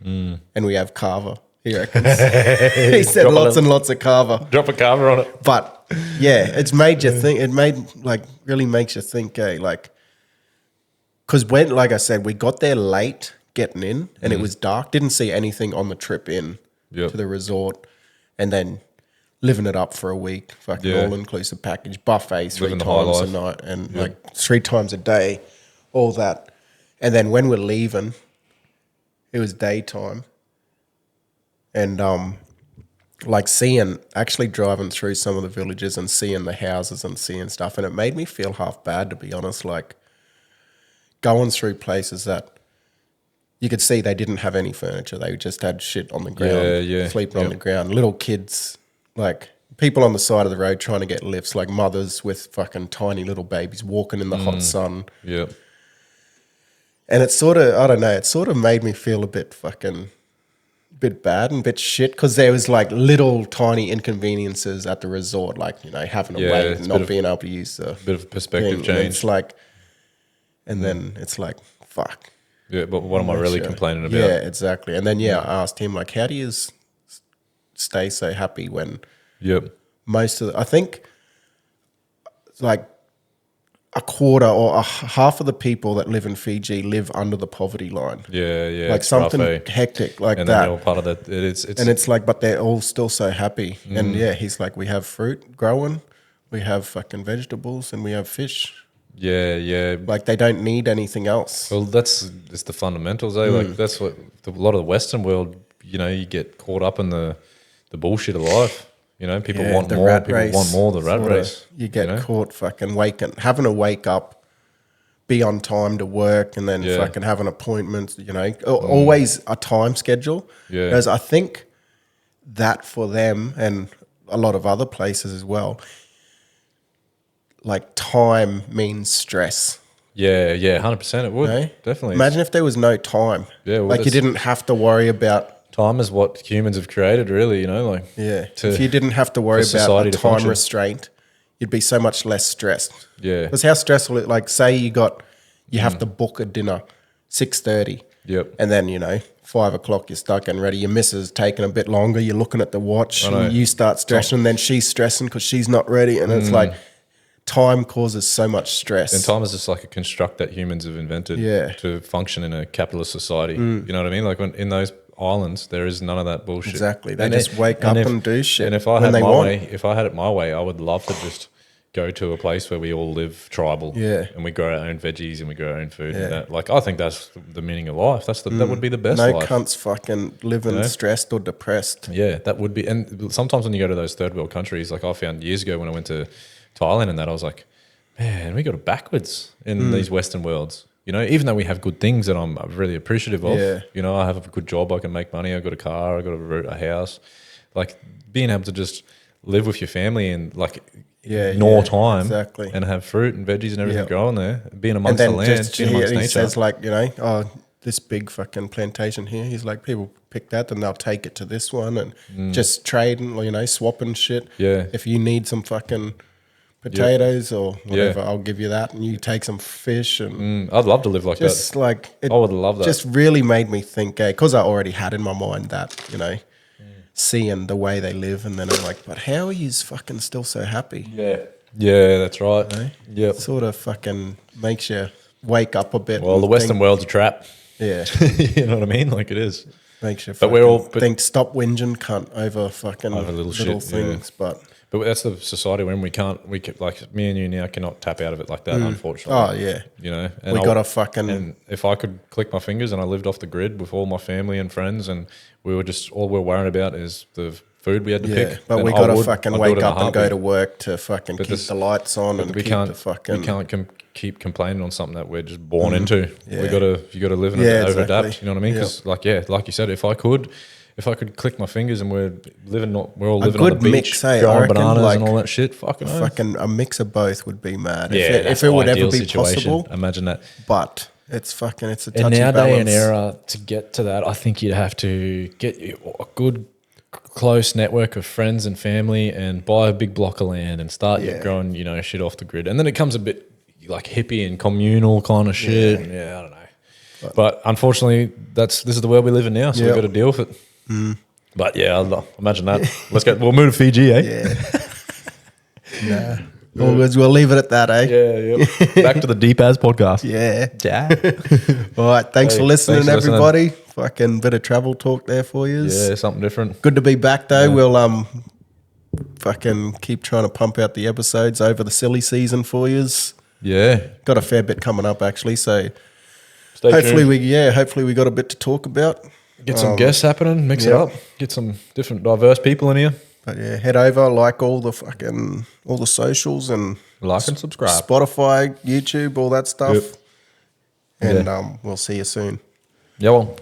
[SPEAKER 2] And we have kava, he reckons. He said lots and lots of kava.
[SPEAKER 1] Drop a kava on it.
[SPEAKER 2] But yeah, it's made you think. It really makes you think, like, because when, like I said, we got there late getting in and it was dark, didn't see anything on the trip in to the resort, and then living it up for a week, fucking all-inclusive package, buffet 3 times a night and like 3 times a day, all that. And then when we're leaving, it was daytime. And like actually driving through some of the villages and seeing the houses and seeing stuff, and it made me feel half bad, to be honest, like going through places that you could see they didn't have any furniture. They just had shit on the ground, sleeping on the ground. Little kids, like people on the side of the road trying to get lifts, like mothers with fucking tiny little babies walking in the hot sun. Yeah. And it sort of, I don't know, it sort of made me feel a bit fucking bit bad and a bit shit because there was like little tiny inconveniences at the resort, like, you know, having to wait and not being able to use the
[SPEAKER 1] bit of perspective
[SPEAKER 2] thing.
[SPEAKER 1] change.
[SPEAKER 2] And it's like, and then it's like, fuck.
[SPEAKER 1] Yeah, but what am I really complaining about?
[SPEAKER 2] Yeah, exactly. And then I asked him like, how do you stay so happy when most of I think like a quarter or half of the people that live in Fiji live under the poverty line.
[SPEAKER 1] Yeah.
[SPEAKER 2] Like something hectic like
[SPEAKER 1] and
[SPEAKER 2] that.
[SPEAKER 1] And all part of that. It's
[SPEAKER 2] like, but they're all still so happy. And he's like, we have fruit growing, we have fucking vegetables, and we have fish.
[SPEAKER 1] Yeah.
[SPEAKER 2] Like they don't need anything else.
[SPEAKER 1] Well, it's the fundamentals, eh? Like that's what a lot of the Western world, you know, you get caught up in the bullshit of life. You know, people want more. People want more. The rat race.
[SPEAKER 2] You get caught fucking having to wake up, be on time to work, and then fucking having appointments. You know, always a time schedule.
[SPEAKER 1] Yeah.
[SPEAKER 2] Whereas I think that for them and a lot of other places as well, like time means stress.
[SPEAKER 1] Yeah, 100%. It would definitely.
[SPEAKER 2] Imagine if there was no time.
[SPEAKER 1] Yeah, well,
[SPEAKER 2] like you didn't have to worry about.
[SPEAKER 1] Time is what humans have created, really, you know, like
[SPEAKER 2] if you didn't have to worry about a time restraint, you'd be so much less stressed.
[SPEAKER 1] Yeah.
[SPEAKER 2] Because how stressful it, like say you have to book a dinner 6:30.
[SPEAKER 1] Yep.
[SPEAKER 2] And then, you know, 5 o'clock you're stuck and ready. Your missus taking a bit longer. You're looking at the watch and you start stressing, and then she's stressing because she's not ready. And it's like time causes so much stress.
[SPEAKER 1] And time is just like a construct that humans have invented to function in a capitalist society. You know what I mean? Like when in those islands, there is none of that bullshit.
[SPEAKER 2] Exactly. They just wake up and do shit.
[SPEAKER 1] And if I had it my way, I would love to just go to a place where we all live tribal.
[SPEAKER 2] Yeah.
[SPEAKER 1] And we grow our own veggies and we grow our own food. And that, like, I think that's the meaning of life. That would be the best
[SPEAKER 2] life.
[SPEAKER 1] No
[SPEAKER 2] cunts fucking living stressed or depressed.
[SPEAKER 1] Yeah, that would be. And sometimes when you go to those third world countries, like I found years ago when I went to Thailand and that, I was like, man, we got it backwards in these Western worlds. You know, even though we have good things that I'm really appreciative of, you know, I have a good job, I can make money, I got a car, I got a house. Like being able to just live with your family and like ignore time and have fruit and veggies and everything growing there, being amongst the land, being amongst nature. He
[SPEAKER 2] says like, you know, this big fucking plantation here, he's like, people pick that and they'll take it to this one and just trading, you know, swapping shit.
[SPEAKER 1] Yeah.
[SPEAKER 2] If you need some fucking potatoes or whatever, I'll give you that, and you take some fish. And
[SPEAKER 1] I'd love to live like
[SPEAKER 2] just
[SPEAKER 1] that.
[SPEAKER 2] Like
[SPEAKER 1] I would love that.
[SPEAKER 2] Just really made me think, because I already had in my mind that, you know, seeing the way they live, and then I'm like, but how are you fucking still so happy?
[SPEAKER 1] Yeah, that's right.
[SPEAKER 2] You know?
[SPEAKER 1] Yeah,
[SPEAKER 2] sort of fucking makes you wake up a bit.
[SPEAKER 1] Well, the Western world's a trap.
[SPEAKER 2] Yeah,
[SPEAKER 1] you know what I mean. Like it is.
[SPEAKER 2] Makes you.
[SPEAKER 1] But we're all
[SPEAKER 2] think stop whinging, cunt over fucking over little things, but.
[SPEAKER 1] But that's the society when we like me and you now cannot tap out of it like that, unfortunately.
[SPEAKER 2] Oh yeah,
[SPEAKER 1] you know,
[SPEAKER 2] and we got to fucking.
[SPEAKER 1] And if I could click my fingers and I lived off the grid with all my family and friends, and we were just all we're worried about is the food we had to pick.
[SPEAKER 2] But we got to fucking wake up and go to work to fucking keep the lights on, and we can't
[SPEAKER 1] keep complaining on something that we're just born into. You got to live in it and adapt. You know what I mean? Because like you said, if I could click my fingers and we're all living on the beach, growing bananas like, and all that shit, fucking
[SPEAKER 2] a mix of both would be mad.
[SPEAKER 1] Yeah,
[SPEAKER 2] if it would ever be
[SPEAKER 1] situation.
[SPEAKER 2] possible.
[SPEAKER 1] Imagine that.
[SPEAKER 2] But it's a touchy balance.
[SPEAKER 1] In our day and era, to get to that, I think you'd have to get a good, close network of friends and family and buy a big block of land and start growing, you know, shit off the grid. And then it comes a bit like hippie and communal kind of shit. And I don't know. But unfortunately, this is the world we live in now, so we've got to deal with it. But yeah, imagine that. We'll move to Fiji, eh?
[SPEAKER 2] Yeah. We'll leave it at that, eh?
[SPEAKER 1] Yeah. Back to the Deep As podcast.
[SPEAKER 2] Yeah. All right. Thanks for listening, everybody. Fucking bit of travel talk there for you.
[SPEAKER 1] Yeah, something different.
[SPEAKER 2] Good to be back though. We'll fucking keep trying to pump out the episodes over the silly season for you.
[SPEAKER 1] Yeah.
[SPEAKER 2] Got a fair bit coming up actually, so
[SPEAKER 1] stay
[SPEAKER 2] hopefully
[SPEAKER 1] tuned.
[SPEAKER 2] Hopefully we got a bit to talk about.
[SPEAKER 1] Get some guests happening, mix it up, get some different diverse people in here.
[SPEAKER 2] But yeah, head over, like all the socials and
[SPEAKER 1] like and subscribe.
[SPEAKER 2] Spotify, YouTube, all that stuff. Yep. And we'll see you soon.
[SPEAKER 1] Yeah, well.